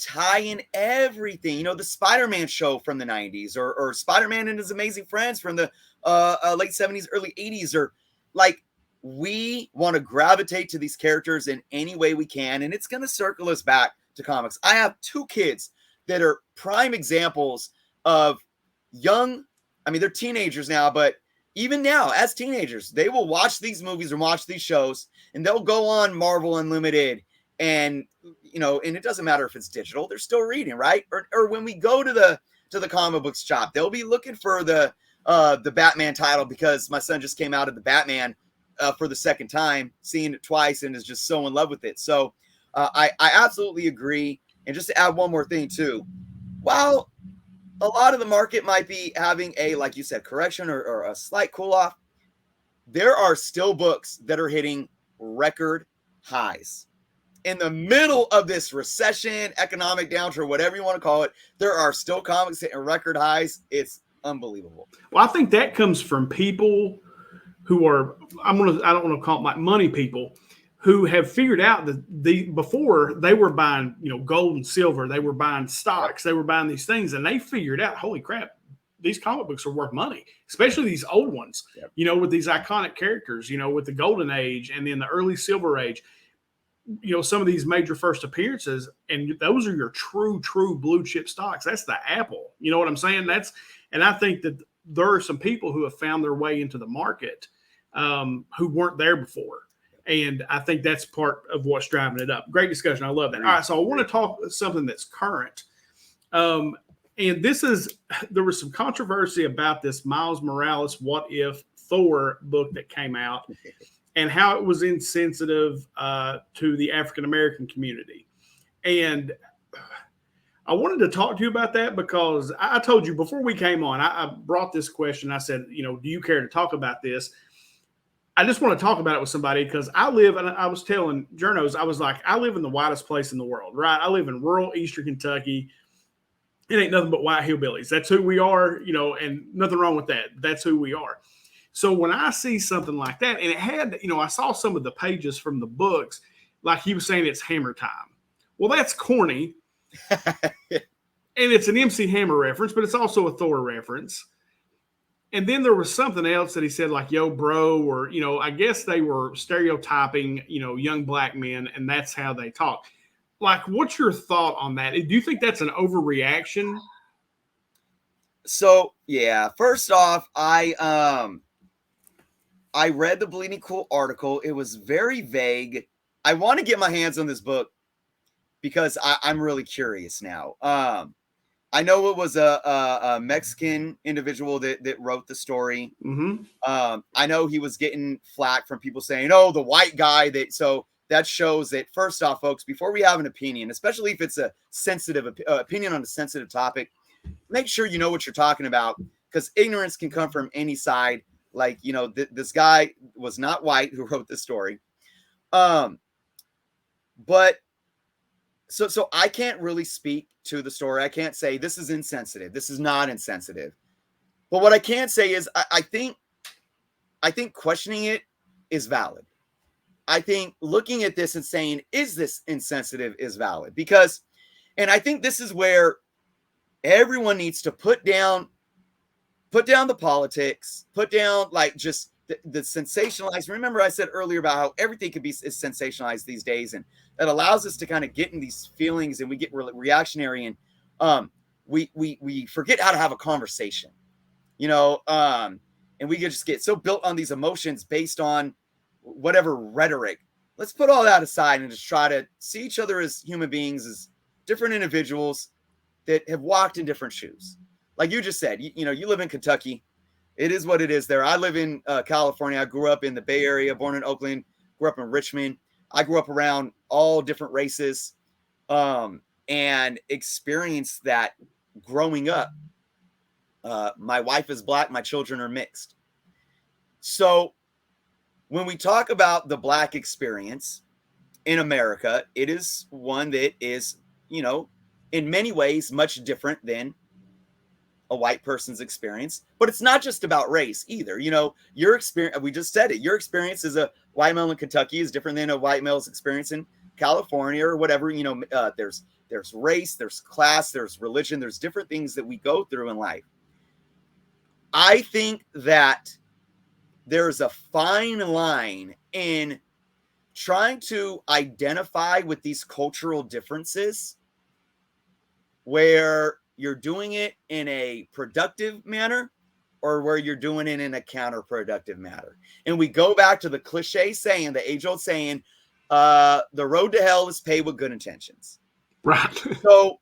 B: tie in everything, the Spider-Man show from the 90s or Spider-Man and His Amazing Friends from the late 70s, early 80s, or like, we want to gravitate to these characters in any way we can, and it's going to circle us back to comics. I have 2 kids that are prime examples of they're teenagers now, but even now, as teenagers, they will watch these movies and watch these shows, and they'll go on Marvel Unlimited, and and it doesn't matter if it's digital, they're still reading, right? Or when we go to the comic books shop, they'll be looking for the Batman title because my son just came out of the Batman for the second time, seeing it twice, and is just so in love with it. So I absolutely agree. And just to add one more thing too, while a lot of the market might be having a, like you said, correction or a slight cool off, there are still books that are hitting record highs. In the middle of this recession, economic downturn, whatever you want to call it, there are still comics hitting record highs. It's unbelievable.
A: Well, I think that comes from people who are, I don't want to call them like money people, who have figured out that before they were buying, gold and silver, they were buying stocks, they were buying these things, and they figured out, holy crap, these comic books are worth money, especially these old ones, with these iconic characters, with the golden age and then the early silver age, some of these major first appearances, and those are your true blue chip stocks. That's the Apple. You know what I'm saying? And I think that there are some people who have found their way into the market who weren't there before. And I think that's part of what's driving it up. Great discussion. I love that. All right. So I want to talk something that's current. And there was some controversy about this Miles Morales, What If Thor book that came out and how it was insensitive to the African-American community. And I wanted to talk to you about that because I told you before we came on, I brought this question. I said, do you care to talk about this? I just want to talk about it with somebody because I was telling Jernos, I was like, I live in the whitest place in the world, right? I live in rural Eastern Kentucky. It ain't nothing but white hillbillies. That's who we are, and nothing wrong with that. That's who we are. So when I see something like that, and it had, I saw some of the pages from the books, like he was saying it's Hammer time. Well, that's corny. And it's an MC Hammer reference, but it's also a Thor reference. And then there was something else that he said, like, yo, bro, or, I guess they were stereotyping, young black men, and that's how they talk. Like, what's your thought on that? Do you think that's an overreaction?
B: So, yeah, first off, I read the Bleeding Cool article. It was very vague. I want to get my hands on this book because I'm really curious now. I know it was a Mexican individual that wrote the story.
A: Mm-hmm.
B: I know he was getting flack from people saying, oh, the white guy. So that shows that, first off, folks, before we have an opinion, especially if it's a sensitive opinion on a sensitive topic, make sure you know what you're talking about, because ignorance can come from any side. Like, this guy was not white who wrote this story. But so I can't really speak to the story. I can't say this is insensitive. This is not insensitive. But what I can say is I think questioning it is valid. I think looking at this and saying, is this insensitive, is valid, because, and I think this is where everyone needs to put down the politics, put down like just the sensationalized. Remember I said earlier about how everything can be sensationalized these days, and that allows us to kind of get in these feelings, and we get really reactionary, and we forget how to have a conversation, and we just get so built on these emotions based on whatever rhetoric let's put all that aside and just try to see each other as human beings, as different individuals that have walked in different shoes. Like you just said, you know, you live in Kentucky. It is what it is there. I live in California. I grew up in the Bay Area, born in Oakland, grew up in Richmond. I grew up around all different races and experienced that growing up. My wife is Black. My children are mixed. So when we talk about the Black experience in America, it is one that is, you know, in many ways much different than a white person's experience. But it's not just about race either. You know, your experience, we just said it, your experience as a white male in Kentucky is different than a white male's experience in California or whatever. You know, there's race, there's class, there's religion, there's different things that we go through in life. I think that there's a fine line in trying to identify with these cultural differences where you're doing it in a productive manner or where you're doing it in a counterproductive manner. And we go back to the cliche saying, the age-old saying, the road to hell is paved with good intentions.
A: Right.
B: So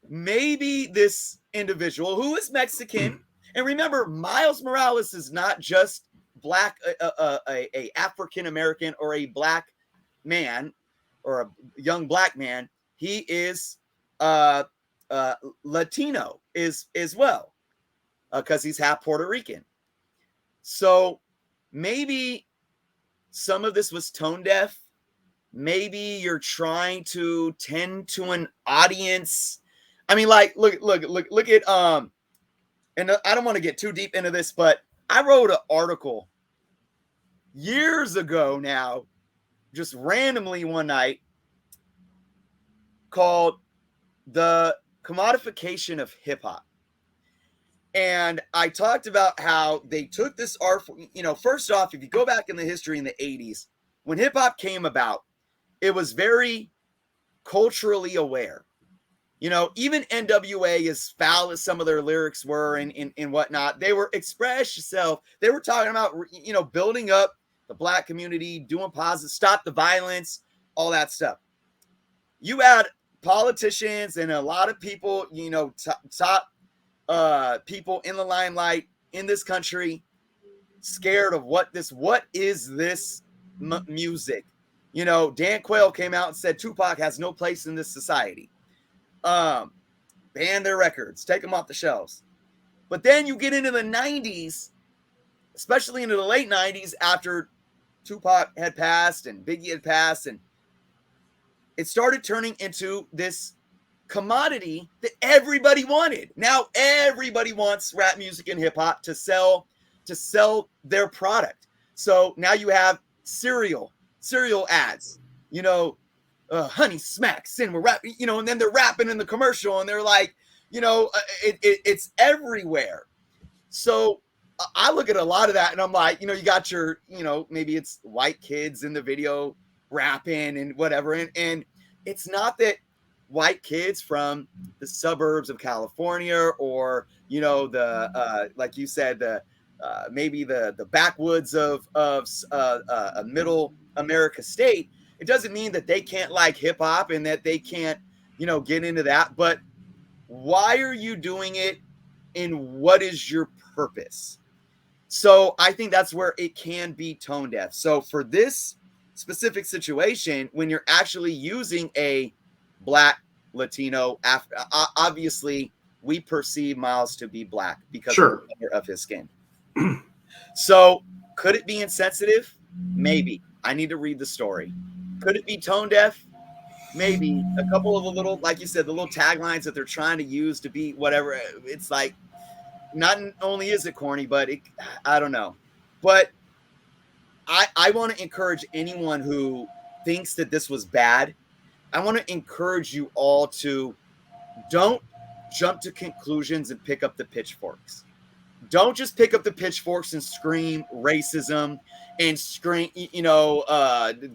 B: maybe this individual who is Mexican, and remember, Miles Morales is not just Black, a African-American or a Black man or a young Black man. He is Latino as well, because he's half Puerto Rican. So maybe some of this was tone deaf. Maybe you're trying to tend to an audience. I mean, like, look at and I don't want to get too deep into this, but I wrote an article years ago now, just randomly one night, called The Commodification of Hip-Hop. And I talked about how they took this art, you know, first off, if you go back in the history in the 80s, when hip-hop came about, it was very culturally aware. You know, even NWA, as foul as some of their lyrics were and whatnot, they were express yourself. They were talking about, you know, building up the Black community, doing positive, stop the violence, all that stuff. You had politicians and a lot of people, you know, top people in the limelight in this country, scared of what is this music? You know, Dan Quayle came out and said Tupac has no place in this society. Ban their records, take them off the shelves. But then you get into the 90s, especially into the late 90s, after Tupac had passed and Biggie had passed, and it started turning into this commodity that everybody wanted. Now everybody wants rap music and hip hop to sell their product. So now you have cereal ads, you know, Honey Smacks, and we're rapping, you know, and then they're rapping in the commercial and they're like, you know, it's everywhere. So I look at a lot of that and I'm like, you know, you got your, you know, maybe it's white kids in the video rapping and whatever. And it's not that white kids from the suburbs of California or, you know, the, like you said, the, maybe the backwoods of a middle America state. It doesn't mean that they can't like hip hop and that they can't, you know, get into that. But why are you doing it and what is your purpose? So I think that's where it can be tone deaf. So for this specific situation, when you're actually using a Black, Latino, obviously we perceive Miles to be Black because of the color of his skin. So could it be insensitive? Maybe. I need to read the story. Could it be tone deaf? Maybe. A couple of the little, like you said, the little taglines that they're trying to use to be whatever. It's like, not only is it corny, but I don't know. But I want to encourage anyone who thinks that this was bad. I want to encourage you all to don't jump to conclusions and pick up the pitchforks. Don't just pick up the pitchforks and scream racism and scream, you know,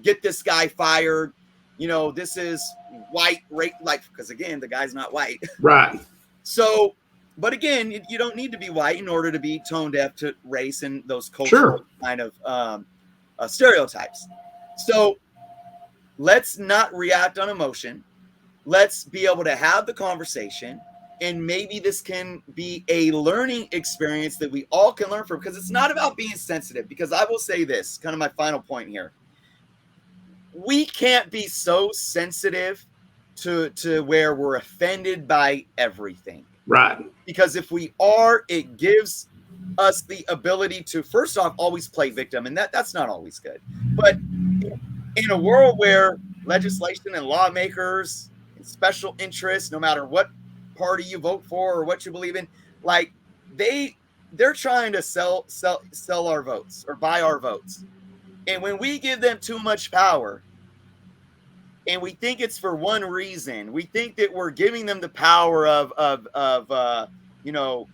B: get this guy fired. You know, this is white race, like, because again, the guy's not white.
A: Right.
B: So, but again, you don't need to be white in order to be tone deaf to race and those cultural kind of stereotypes. So let's not react on emotion. Let's be able to have the conversation, and maybe this can be a learning experience that we all can learn from, because it's not about being sensitive. Because I will say this, kind of my final point here. We can't be so sensitive to where we're offended by everything.
A: Right.
B: Because if we are, it gives us the ability to, first off, always play victim. And that's not always good. But in a world where legislation and lawmakers and special interests, no matter what party you vote for or what you believe in, like they're trying to sell our votes or buy our votes. And when we give them too much power, and we think it's for one reason, we think that we're giving them the power of you know,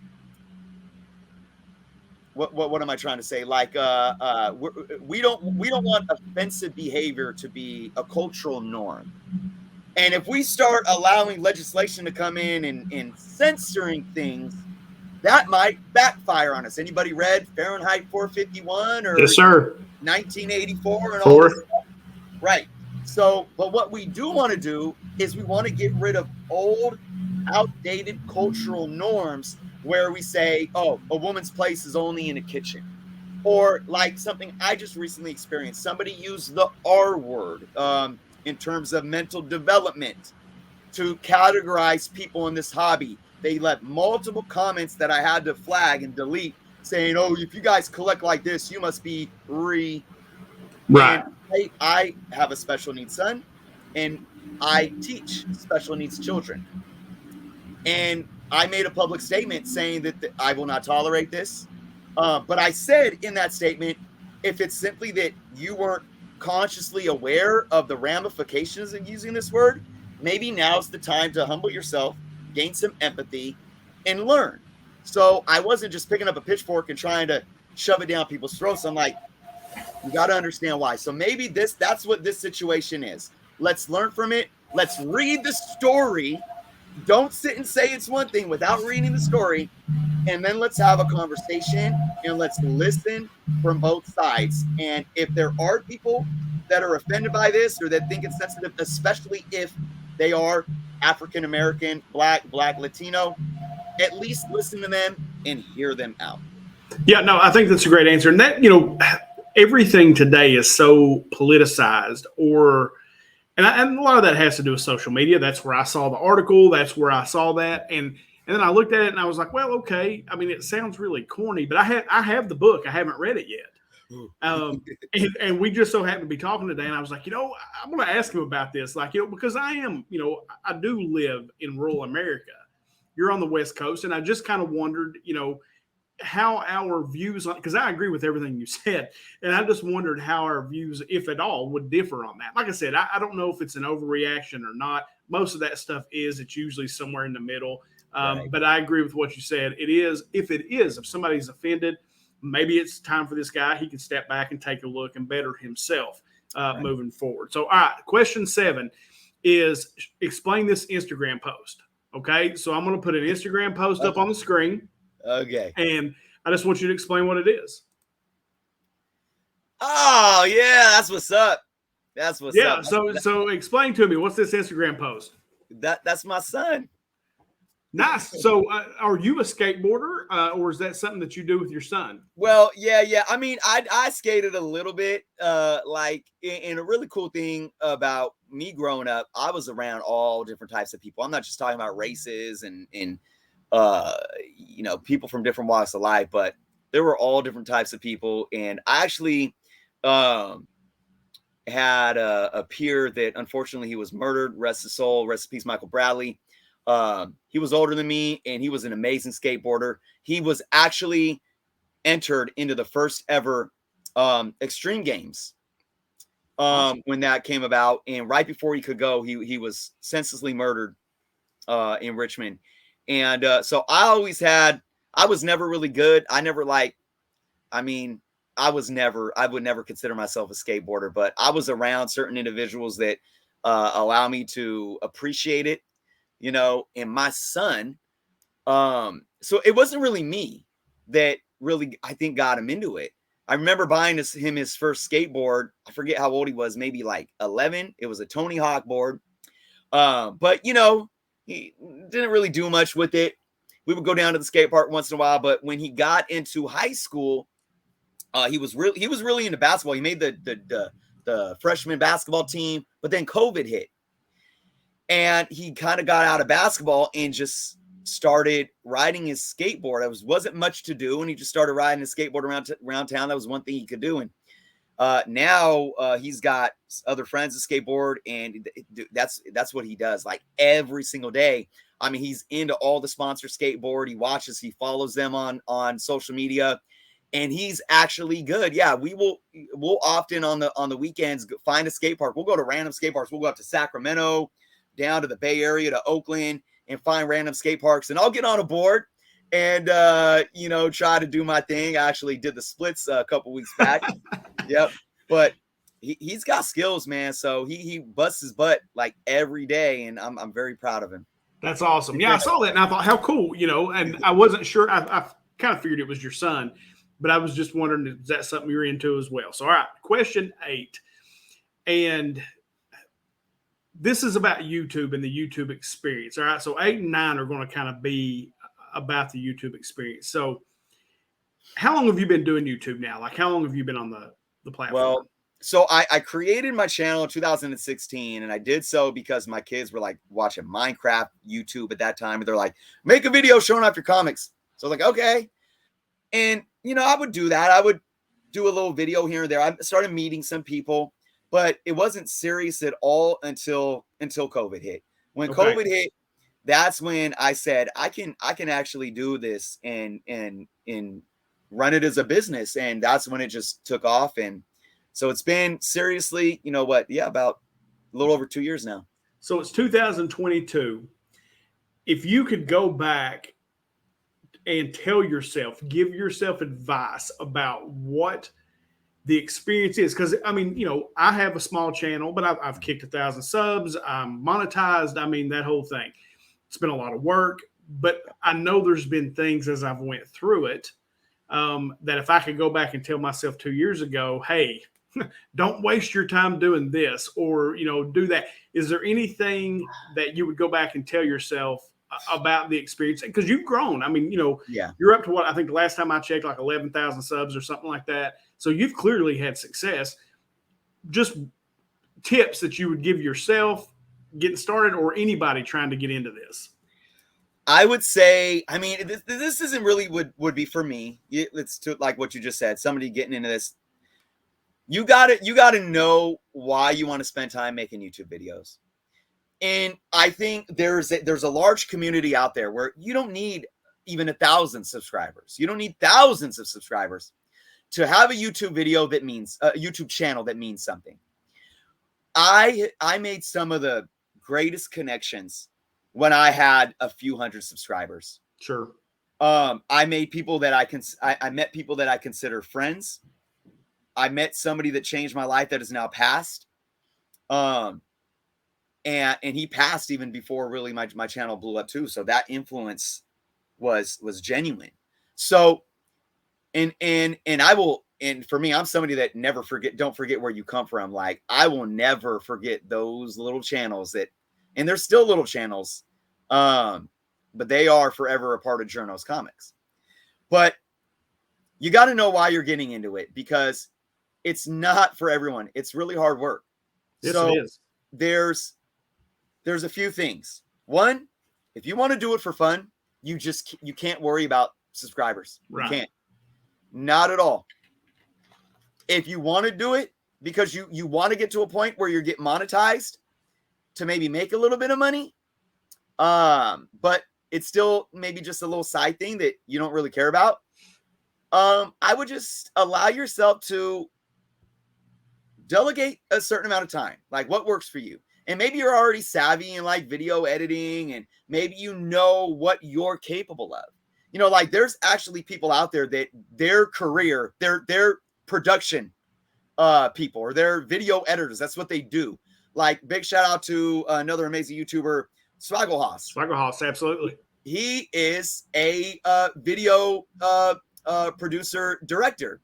B: what am I trying to say? Like we don't want offensive behavior to be a cultural norm. And if we start allowing legislation to come in and censoring things, that might backfire on us. Anybody read Fahrenheit 451 or
A: Yes, sir.
B: 1984 and all this stuff? Right. So, but what we do want to do is we want to get rid of old, outdated cultural norms where we say, oh, a woman's place is only in a kitchen. Or like something I just recently experienced. Somebody used the R word in terms of mental development to categorize people in this hobby. They left multiple comments that I had to flag and delete saying, oh, if you guys collect like this, you must be right. And I have a special needs son, and I teach special needs children. And I made a public statement saying that I will not tolerate this. But I said in that statement, if it's simply that you weren't consciously aware of the ramifications of using this word, maybe now's the time to humble yourself, gain some empathy, and learn. So I wasn't just picking up a pitchfork and trying to shove it down people's throats. I'm like, you got to understand why. So maybe that's what this situation is. Let's learn from it. Let's read the story. Don't sit and say it's one thing without reading the story. And then let's have a conversation and let's listen from both sides. And if there are people that are offended by this or that think it's sensitive, especially if they are African American, black, Latino, at least listen to them and hear them out.
A: Yeah, no, I think that's a great answer. And that, everything today is so politicized, and a lot of that has to do with social media. That's where I saw the article. That's where I saw that. And then I looked at it and I was like, well, okay. I mean, it sounds really corny, but I have the book. I haven't read it yet. And we just so happened to be talking today. And I was like, I'm going to ask him about this. Like, because I am, I do live in rural America. You're on the West Coast. And I just kind of wondered, how our views on, because I agree with everything you said, and I just wondered how our views, if at all, would differ on that. Like I said, I don't know if it's an overreaction or not. Most of that stuff it's usually somewhere in the middle. Right. But I agree with what you said. If somebody's offended, maybe it's time for this guy. He can step back and take a look and better himself moving forward. So, all right, question 7 is explain this Instagram post. Okay, so I'm going to put an Instagram post up on the screen.
B: Okay.
A: And I just want you to explain what it is.
B: Oh, yeah, that's what's up. That's what's up.
A: Yeah, so explain to me, what's this Instagram post?
B: That's my son.
A: Nice. So are you a skateboarder or is that something that you do with your son?
B: Well, yeah. I mean, I skated a little bit. And a really cool thing about me growing up, I was around all different types of people. I'm not just talking about races and people from different walks of life, but there were all different types of people. And I actually had a peer that unfortunately he was murdered. Rest his soul, rest in peace, Michael Bradley. He was older than me and he was an amazing skateboarder. He was actually entered into the first ever extreme games when that came about. And right before he could go, he was senselessly murdered in Richmond. And so I was never really good. I would never consider myself a skateboarder, but I was around certain individuals that allow me to appreciate it, and my son. So it wasn't really me that really, I think, got him into it. I remember buying him his first skateboard. I forget how old he was, maybe like 11. It was a Tony Hawk board. But you know, he didn't really do much with it. We would go down to the skate park once in a while, but when he got into high school, he was really into basketball. He made the freshman basketball team, but then COVID hit. And he kind of got out of basketball and just started riding his skateboard. It wasn't much to do, and he just started riding his skateboard around town. That was one thing he could do. And now he's got other friends that skateboard, and that's what he does, like every single day. I mean, he's into all the sponsor skateboard. He watches, he follows them on social media, and he's actually good. Yeah, we'll often on the weekends find a skate park. We'll go to random skate parks. We'll go up to Sacramento, down to the Bay Area, to Oakland, and find random skate parks. And I'll get on a board and you know, try to do my thing. I actually did the splits a couple weeks back. Yep. But he's got skills, man. So he busts his butt like every day, and I'm very proud of him.
A: That's awesome. Yeah, I saw that and I thought, how cool, you know, and I wasn't sure. I kind of figured it was your son, but I was just wondering, is that something you're into as well? So, all right, question 8. And this is about YouTube and the YouTube experience. All right, so 8 and 9 are going to kind of be about the YouTube experience. So how long have you been doing YouTube now? Like, how long have you been on the platform?
B: Well, so I created my channel in 2016, and I did so because my kids were like watching Minecraft YouTube at that time, and they're like, make a video showing off your comics. So I was like, okay. And, you know, I would do that. I would do a little video here and there. I started meeting some people, but it wasn't serious at all until COVID hit. When COVID hit, that's when I said, I can actually do this and run it as a business. And that's when it just took off. And so it's been seriously, you know what? Yeah, about a little over 2 years now.
A: So it's 2022. If you could go back and give yourself advice about what the experience is, because I mean, you know, I have a small channel, but I've kicked 1,000 subs. I'm monetized. I mean, that whole thing. It's been a lot of work, but I know there's been things as I've went through it that if I could go back and tell myself 2 years ago, hey, don't waste your time doing this, or, you know, do that. Is there anything that you would go back and tell yourself about the experience? Because you've grown. I mean, you know,
B: yeah,
A: you're up to what I think the last time I checked, like 11,000 subs or something like that. So you've clearly had success. Just tips that you would give yourself getting started, or anybody trying to get into this.
B: I would say, I mean, this isn't really would be for me. It's to like what you just said, somebody getting into this. You gotta know why you want to spend time making YouTube videos. And I think there's a large community out there where you don't need even 1,000 subscribers. You don't need thousands of subscribers to have a YouTube video that means a YouTube channel that means something. I made some of the greatest connections when I had a few hundred subscribers.
A: Sure.
B: I met people that I consider friends. I met somebody that changed my life that is now passed. And he passed even before really my channel blew up too. So that influence was genuine. So, and for me, I'm somebody that don't forget where you come from. Like, I will never forget those little channels and they're still little channels. But they are forever a part of Jerno's comics. But you got to know why you're getting into it, because it's not for everyone. It's really hard work.
A: Yes,
B: so
A: it is.
B: There's a few things. One, if you want to do it for fun, you can't worry about subscribers.
A: Right.
B: You can't. Not at all. If you want to do it because you want to get to a point where you get monetized to maybe make a little bit of money, but it's still maybe just a little side thing that you don't really care about, I would just allow yourself to delegate a certain amount of time, like what works for you. And maybe you're already savvy in like video editing, and maybe you know what you're capable of. You know, like there's actually people out there that their career, their production people, or their video editors, that's what they do. Like, big shout out to another amazing YouTuber, Swaggle
A: Haas, absolutely.
B: He is a video producer director.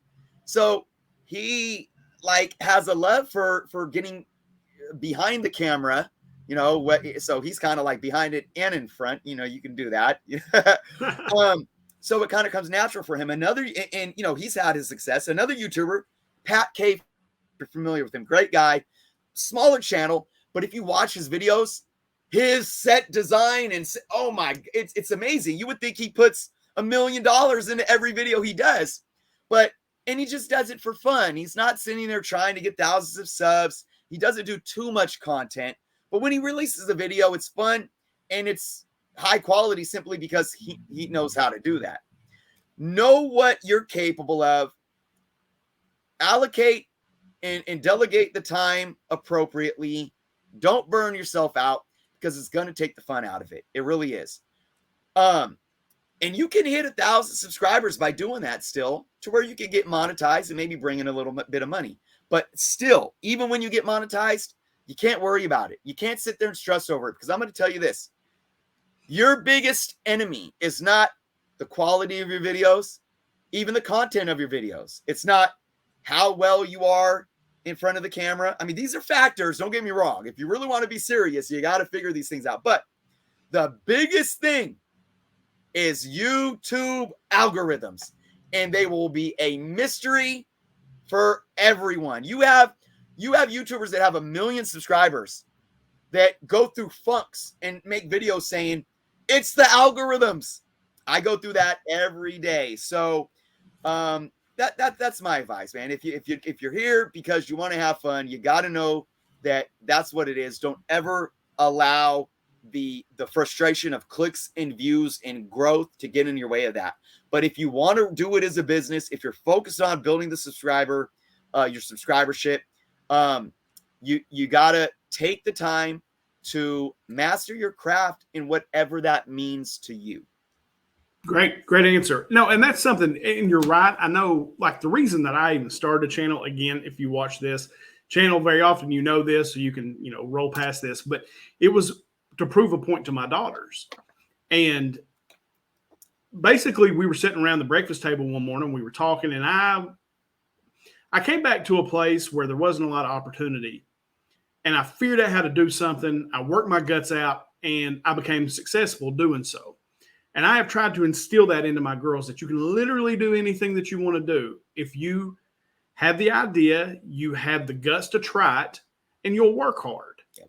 B: So he like has a love for getting behind the camera, you know, so he's kind of like behind it and in front, you know, you can do that. So it kind of comes natural for him. And you know, he's had his success. Another YouTuber, Pat K, you're familiar with him, great guy, smaller channel, but if you watch his videos, his set design and oh my, it's amazing. You would think he puts $1 million into every video he does, and he just does it for fun. He's not sitting there trying to get thousands of subs. He doesn't do too much content, but when he releases a video, it's fun and it's high quality simply because he knows how to do that. Know what you're capable of, allocate and delegate the time appropriately. Don't burn yourself out because it's going to take the fun out of it. It really is. And you can hit 1,000 subscribers by doing that still, to where you can get monetized and maybe bring in a little bit of money. But still, even when you get monetized, you can't worry about it. You can't sit there and stress over it, because I'm going to tell you this. Your biggest enemy is not the quality of your videos, even the content of your videos. It's not how well you are in front of the camera. I mean, these are factors. Don't get me wrong. If you really want to be serious, you got to figure these things out. But the biggest thing is YouTube algorithms, and they will be a mystery for everyone. You have YouTubers that have 1 million subscribers that go through funks and make videos saying it's the algorithms. I go through that every day. So that's my advice, man. If you're here because you want to have fun, you got to know that that's what it is. Don't ever allow the frustration of clicks and views and growth to get in your way of that. But if you want to do it as a business, if you're focused on building the your subscribership, you got to take the time to master your craft in whatever that means to you.
A: Great answer. No, and that's something, and you're right. I know, like, the reason that I even started a channel, again, if you watch this channel very often, you know this, so you can, roll past this, but it was to prove a point to my daughters. And basically, we were sitting around the breakfast table one morning, we were talking, and I came back to a place where there wasn't a lot of opportunity, and I figured out how to do something. I worked my guts out, and I became successful doing so. And I have tried to instill that into my girls, that you can literally do anything that you want to do. If you have the idea, you have the guts to try it, and you'll work hard. Yeah.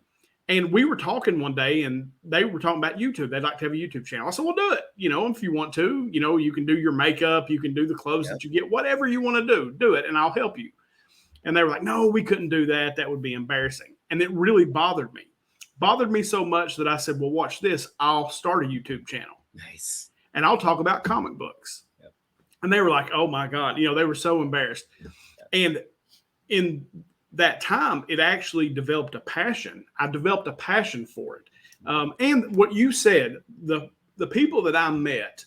A: And we were talking one day, and they were talking about YouTube. They'd like to have a YouTube channel. I said, well, do it. If you want to, you can do your makeup, you can do the clothes that you get, whatever you want to do it, and I'll help you. And they were like, no, we couldn't do that. That would be embarrassing. And it really bothered me. Bothered me so much that I said, well, watch this. I'll start a YouTube channel.
B: Nice.
A: And I'll talk about comic books. Yep. And they were like, oh my God, they were so embarrassed. Yep. And in that time, it actually developed a passion. I developed a passion for it. And what you said, the people that I met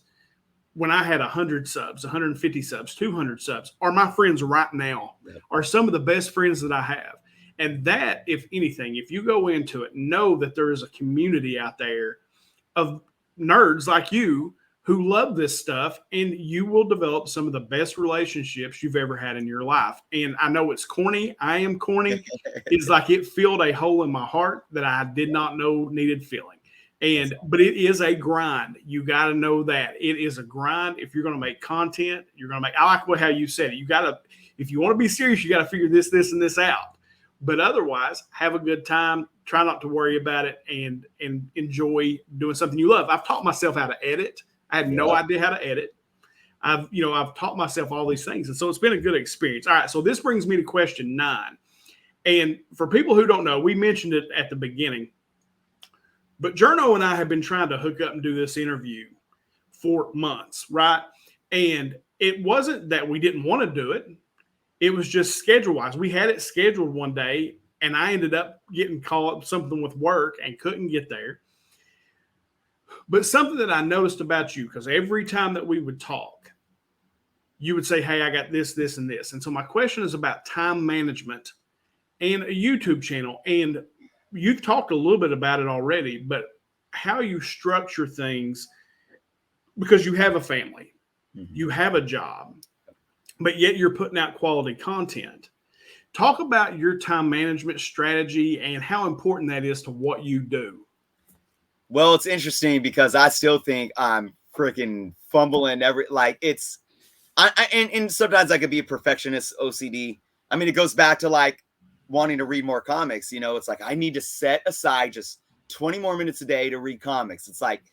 A: when I had 100 subs, 150 subs, 200 subs are my friends right now, are some of the best friends that I have. And that, if anything, if you go into it, know that there is a community out there of nerds like you who love this stuff, and you will develop some of the best relationships you've ever had in your life. And I know it's corny. I am corny. It's like it filled a hole in my heart that I did not know needed filling. But it is a grind. You got to know that it is a grind. If you're going to make content, I like how you said it. If you want to be serious, you got to figure this, and this out. But otherwise, have a good time. Try not to worry about it, and enjoy doing something you love. I've taught myself how to edit. I had no idea how to edit. I've taught myself all these things. And so it's been a good experience. All right. So this brings me to question 9. And for people who don't know, we mentioned it at the beginning, but Jerno and I have been trying to hook up and do this interview for months, right? And it wasn't that we didn't want to do it. It was just schedule-wise. We had it scheduled one day, and I ended up getting caught up something with work and couldn't get there. But something that I noticed about you, because every time that we would talk, you would say, hey, I got this, this, and this. And so my question is about time management and a YouTube channel. And you've talked a little bit about it already, but how you structure things, because you have a family, you have a job, but yet you're putting out quality content. Talk about your time management strategy and how important that is to what you do.
B: Well, it's interesting because I still think I'm freaking fumbling and sometimes I could be a perfectionist, OCD. I mean, it goes back to like wanting to read more comics. It's like I need to set aside just 20 more minutes a day to read comics. It's like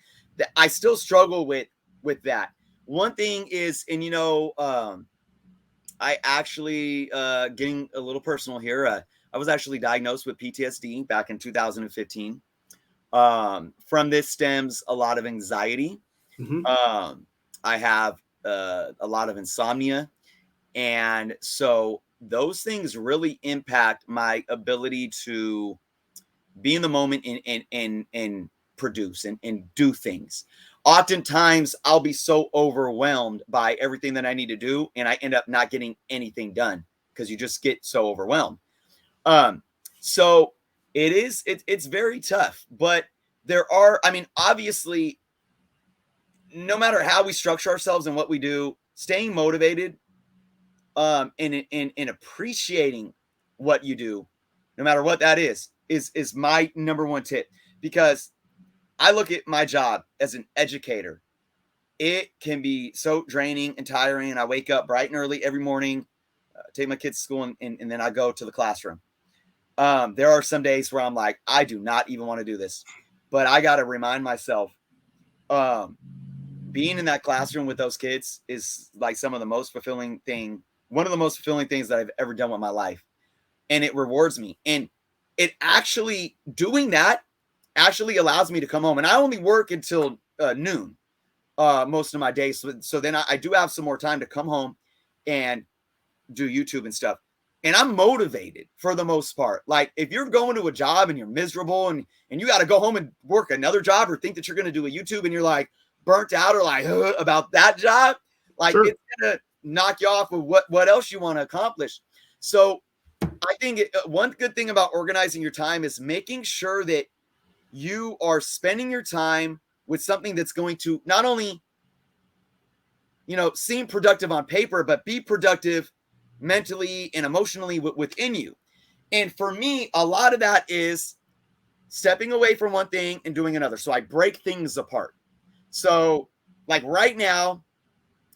B: I still struggle with that. One thing is, and I actually getting a little personal here. I was actually diagnosed with PTSD back in 2015. From this stems a lot of anxiety.
A: Mm-hmm.
B: I have a lot of insomnia, and so those things really impact my ability to be in the moment and produce and do things. Oftentimes I'll be so overwhelmed by everything that I need to do, and I end up not getting anything done because you just get so overwhelmed. So it's very tough, but obviously, no matter how we structure ourselves and what we do, staying motivated, and appreciating what you do, no matter what that is my number one tip. Because I look at my job as an educator. It can be so draining and tiring. And I wake up bright and early every morning, take my kids to school, and then I go to the classroom. There are some days where I'm like, I do not even want to do this, but I got to remind myself, being in that classroom with those kids is like one of the most fulfilling things that I've ever done with my life. And it rewards me. And it actually, doing that actually allows me to come home. And I only work until noon most of my days. So then I do have some more time to come home and do YouTube and stuff. And I'm motivated for the most part. Like if you're going to a job and you're miserable and you got to go home and work another job, or think that you're going to do a YouTube and you're like burnt out or like about that job, like sure, it's going to knock you off of what else you want to accomplish. So I think one good thing about organizing your time is making sure that you are spending your time with something that's going to not only, seem productive on paper, but be productive mentally and emotionally within you. And for me, a lot of that is stepping away from one thing and doing another. So I break things apart. So like right now,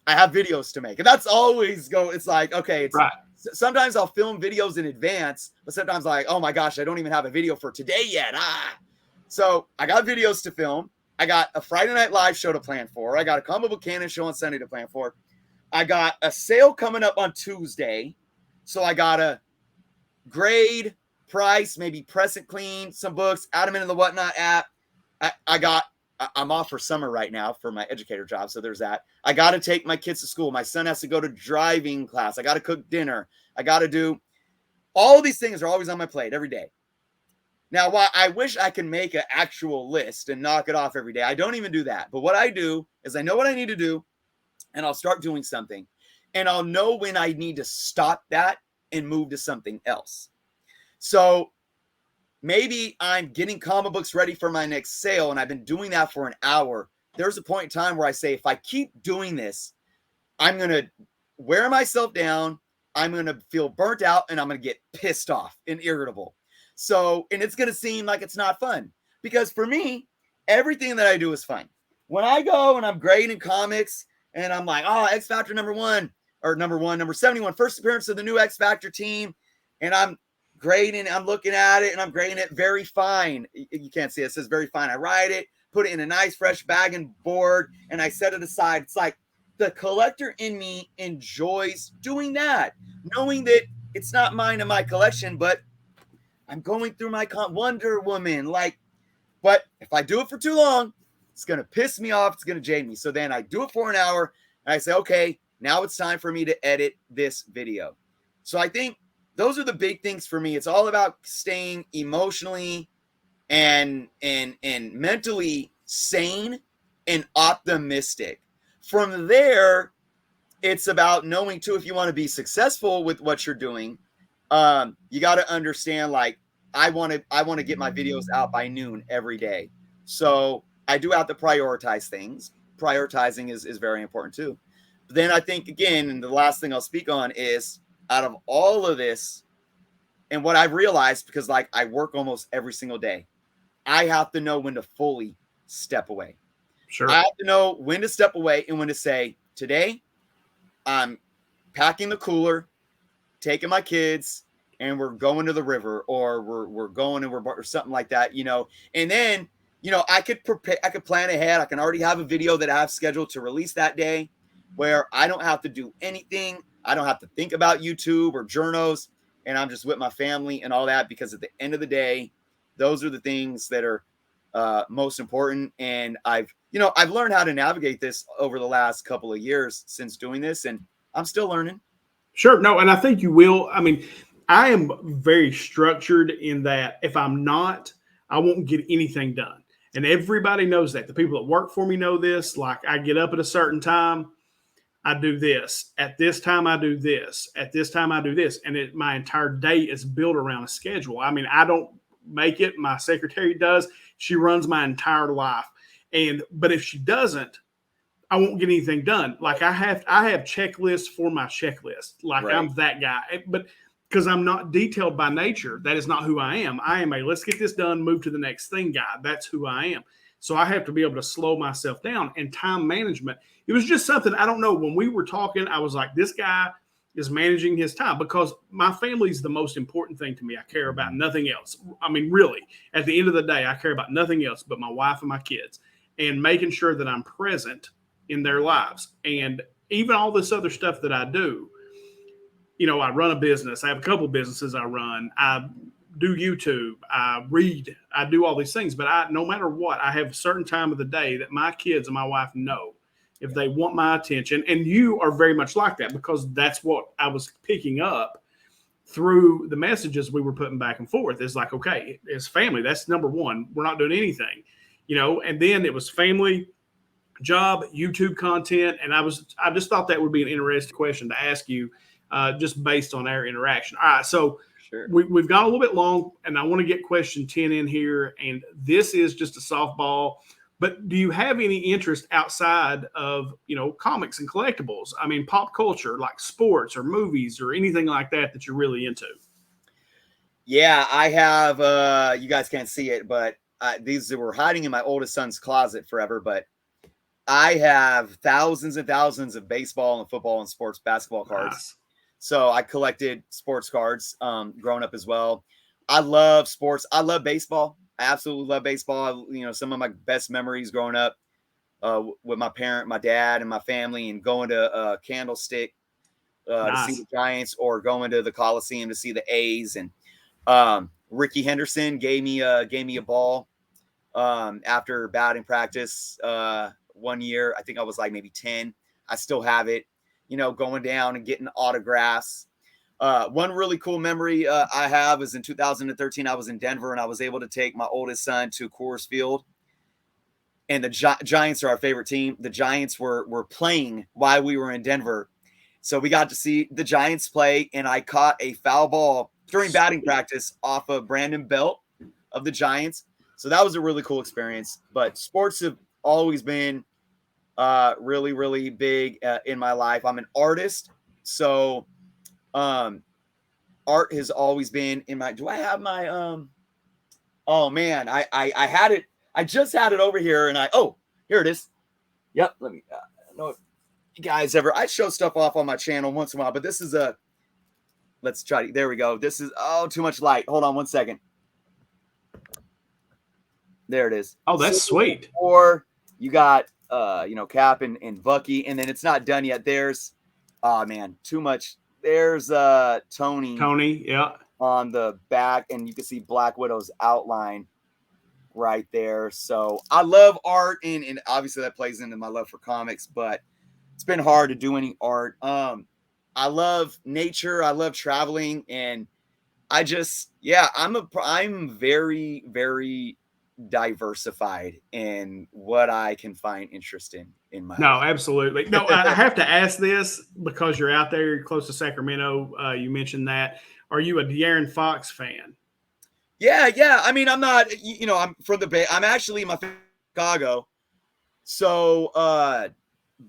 B: I have videos to make, and that's always it's like, okay, it's right. Sometimes I'll film videos in advance, but sometimes like, oh my gosh, I don't even have a video for today yet. So I got videos to film. I got a Friday Night Live show to plan for. I got a comic book canon show on Sunday to plan for. I got a sale coming up on Tuesday. So I got to grade, price, maybe press and clean some books, add them into the Whatnot app. I'm off for summer right now for my educator job. So there's that. I got to take my kids to school. My son has to go to driving class. I got to cook dinner. I got to do all of these things are always on my plate every day. Now, while I wish I could make an actual list and knock it off every day, I don't even do that. But what I do is I know what I need to do, and I'll start doing something. And I'll know when I need to stop that and move to something else. So maybe I'm getting comic books ready for my next sale, and I've been doing that for an hour. There's a point in time where I say, if I keep doing this, I'm going to wear myself down. I'm going to feel burnt out, and I'm going to get pissed off and irritable. So, and it's going to seem like it's not fun, because for me, everything that I do is fun. When I go and I'm grading comics and I'm like, oh, X Factor number 71, first appearance of the new X Factor team. And I'm grading, I'm looking at it and I'm grading it very fine. You can't see it. It says very fine. I write it, put it in a nice fresh bag and board, and I set it aside. It's like the collector in me enjoys doing that, knowing that it's not mine in my collection, but I'm going through my Wonder Woman. But if I do it for too long, it's going to piss me off. It's going to jade me. So then I do it for an hour and I say, okay, now it's time for me to edit this video. So I think those are the big things for me. It's all about staying emotionally and mentally sane and optimistic. From there, it's about knowing too, if you want to be successful with what you're doing, you got to understand, like, I want to get my videos out by noon every day. So I do have to prioritize things. Prioritizing is very important too. then I think, again, and the last thing I'll speak on is, out of all of this, and what I've realized, because like I work almost every single day, I have to know when to fully step away.
A: Sure.
B: I have to know when to step away and when to say, today I'm packing the cooler, taking my kids, and we're going to the river, or we're going and or something like that, you know. And then, you know, I could prepare, I could plan ahead. I can already have a video that I have scheduled to release that day where I don't have to do anything. I don't have to think about YouTube or journos, and I'm just with my family and all that, because at the end of the day, those are the things that are most important. And I've learned how to navigate this over the last couple of years since doing this, and I'm still learning.
A: Sure. No, and I think you will. I mean, I am very structured in that if I'm not, I won't get anything done. And everybody knows that. The people that work for me know this. Like, I get up at a certain time, I do this. At this time, I do this. At this time, I do this. And my entire day is built around a schedule. I mean, I don't make it. My secretary does. She runs my entire life. But if she doesn't, I won't get anything done. Like, I have checklists for my checklist. Like, right. I'm that guy. But because I'm not detailed by nature, that is not who I am. I am a let's get this done, move to the next thing guy. That's who I am. So I have to be able to slow myself down. And time management, it was just something, I don't know, when we were talking, I was like, this guy is managing his time, because my family is the most important thing to me. I care about nothing else. I mean, really, at the end of the day, I care about nothing else but my wife and my kids, and making sure that I'm present in their lives. And even all this other stuff that I do, you know, I run a business. I have a couple of businesses I run. I do YouTube. I read. I do all these things. But no matter what, I have a certain time of the day that my kids and my wife know if they want my attention. And you are very much like that, because that's what I was picking up through the messages we were putting back and forth. It's like, okay, it's family. That's number one. We're not doing anything, you know. And then it was family, job, YouTube content. And I just thought that would be an interesting question to ask you, just based on our interaction. All right. So
B: sure.
A: We've got a little bit long, and I want to get question 10 in here. And this is just a softball, but do you have any interest outside of, you know, comics and collectibles? I mean, pop culture, like sports or movies or anything like that you're really into?
B: Yeah, I have, you guys can't see it, but these were hiding in my oldest son's closet forever, but I have thousands and thousands of baseball and football and sports basketball cards.
A: Nice.
B: So I collected sports cards growing up as well. I love sports. I love baseball. I absolutely love baseball. You know, some of my best memories growing up with my dad and my family, and going to Candlestick
A: Nice.
B: to see the Giants, or going to the Coliseum to see the A's. And Ricky Henderson gave me a ball after batting practice one year. I think I was like maybe 10. I still have it, you know, going down and getting autographs. One really cool memory I have is in 2013, I was in Denver, and I was able to take my oldest son to Coors Field. And the Giants are our favorite team. The Giants were playing while we were in Denver. So we got to see the Giants play, and I caught a foul ball during batting practice off of Brandon Belt of the Giants. So that was a really cool experience. But sports have always been really, really big in my life. I'm an artist. So art has always been in my, do I have my, oh man, I had it. I just had it over here, and here it is. Yep. Let me, I don't know if you guys ever, I show stuff off on my channel once in a while, but this is let's try to, there we go. This is, too much light. Hold on one second. There it is.
A: Oh, that's sweet.
B: Or you got, Cap and Bucky, and then it's not done yet. There's, too much. There's Tony,
A: yeah,
B: on the back, and you can see Black Widow's outline right there. So I love art, and obviously that plays into my love for comics, but it's been hard to do any art. I love nature. I love traveling, and I just, I'm very, very diversified in what I can find interesting in my life.
A: Absolutely. No, I have to ask this because you're out there, you're close to Sacramento. You mentioned that. Are you a Darren Fox fan?
B: Yeah. I mean, I'm not, I'm from the Bay. I'm actually in Chicago. So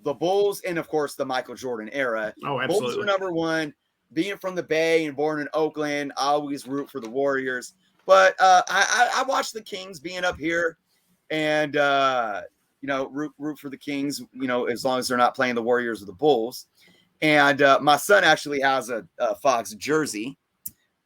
B: the Bulls and of course the Michael Jordan era.
A: Oh,
B: Bulls
A: absolutely.
B: were number one. Being from the Bay and born in Oakland, I always root for the Warriors. But I watch the Kings being up here, and root for the Kings. As long as they're not playing the Warriors or the Bulls. And my son actually has a Fox jersey.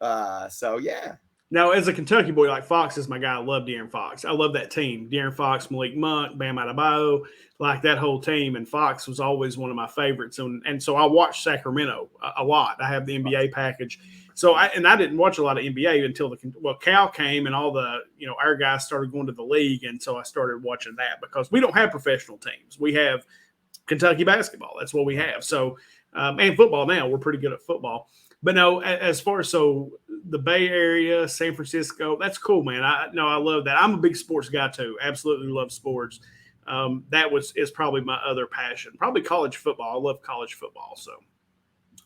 B: So yeah.
A: Now, as a Kentucky boy, like Fox is my guy. I love Darren Fox. I love that team. Darren Fox, Malik Monk, Bam Adebayo, like that whole team. And Fox was always one of my favorites. And so I watched Sacramento a lot. I have the NBA package. So I didn't watch a lot of NBA until Cal came and all the, our guys started going to the league. And so I started watching that because we don't have professional teams. We have Kentucky basketball. That's what we have. So, and football now. We're pretty good at football. But no, as far as the Bay Area, San Francisco, that's cool, man. I love that. I'm a big sports guy too. Absolutely love sports. That is probably my other passion. Probably college football. I love college football. So,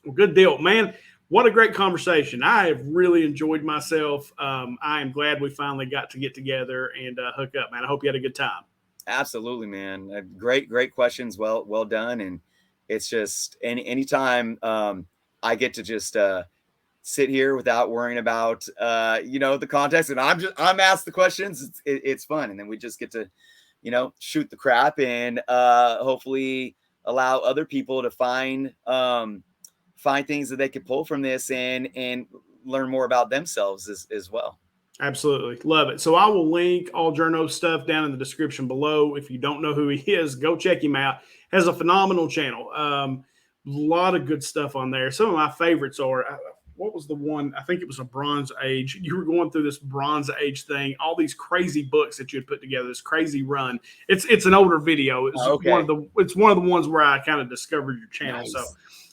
A: well, good deal, man. What a great conversation. I have really enjoyed myself. I am glad we finally got to get together and hook up, man. I hope you had a good time.
B: Absolutely, man. Great questions. Well done. And it's just anytime I get to just sit here without worrying about the context, and I'm asked the questions. It's fun, and then we just get to shoot the crap and hopefully allow other people to find things that they could pull from this and learn more about themselves as well.
A: Absolutely. Love it. So I will link all Jerno's stuff down in the description below. If you don't know who he is, go check him out. Has a phenomenal channel. A lot of good stuff on there. Some of my favorites are, what was the one? I think it was a Bronze Age. You were going through this Bronze Age thing, all these crazy books that you had put together, this crazy run. It's an older video. It's one of the ones where I kind of discovered your channel. Nice. So,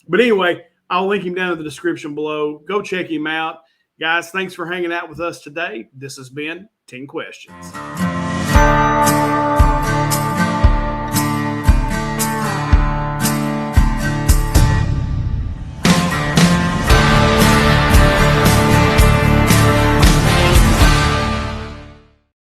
A: but anyway, I'll link him down in the description below. Go check him out. Guys, thanks for hanging out with us today. This has been 10 Questions.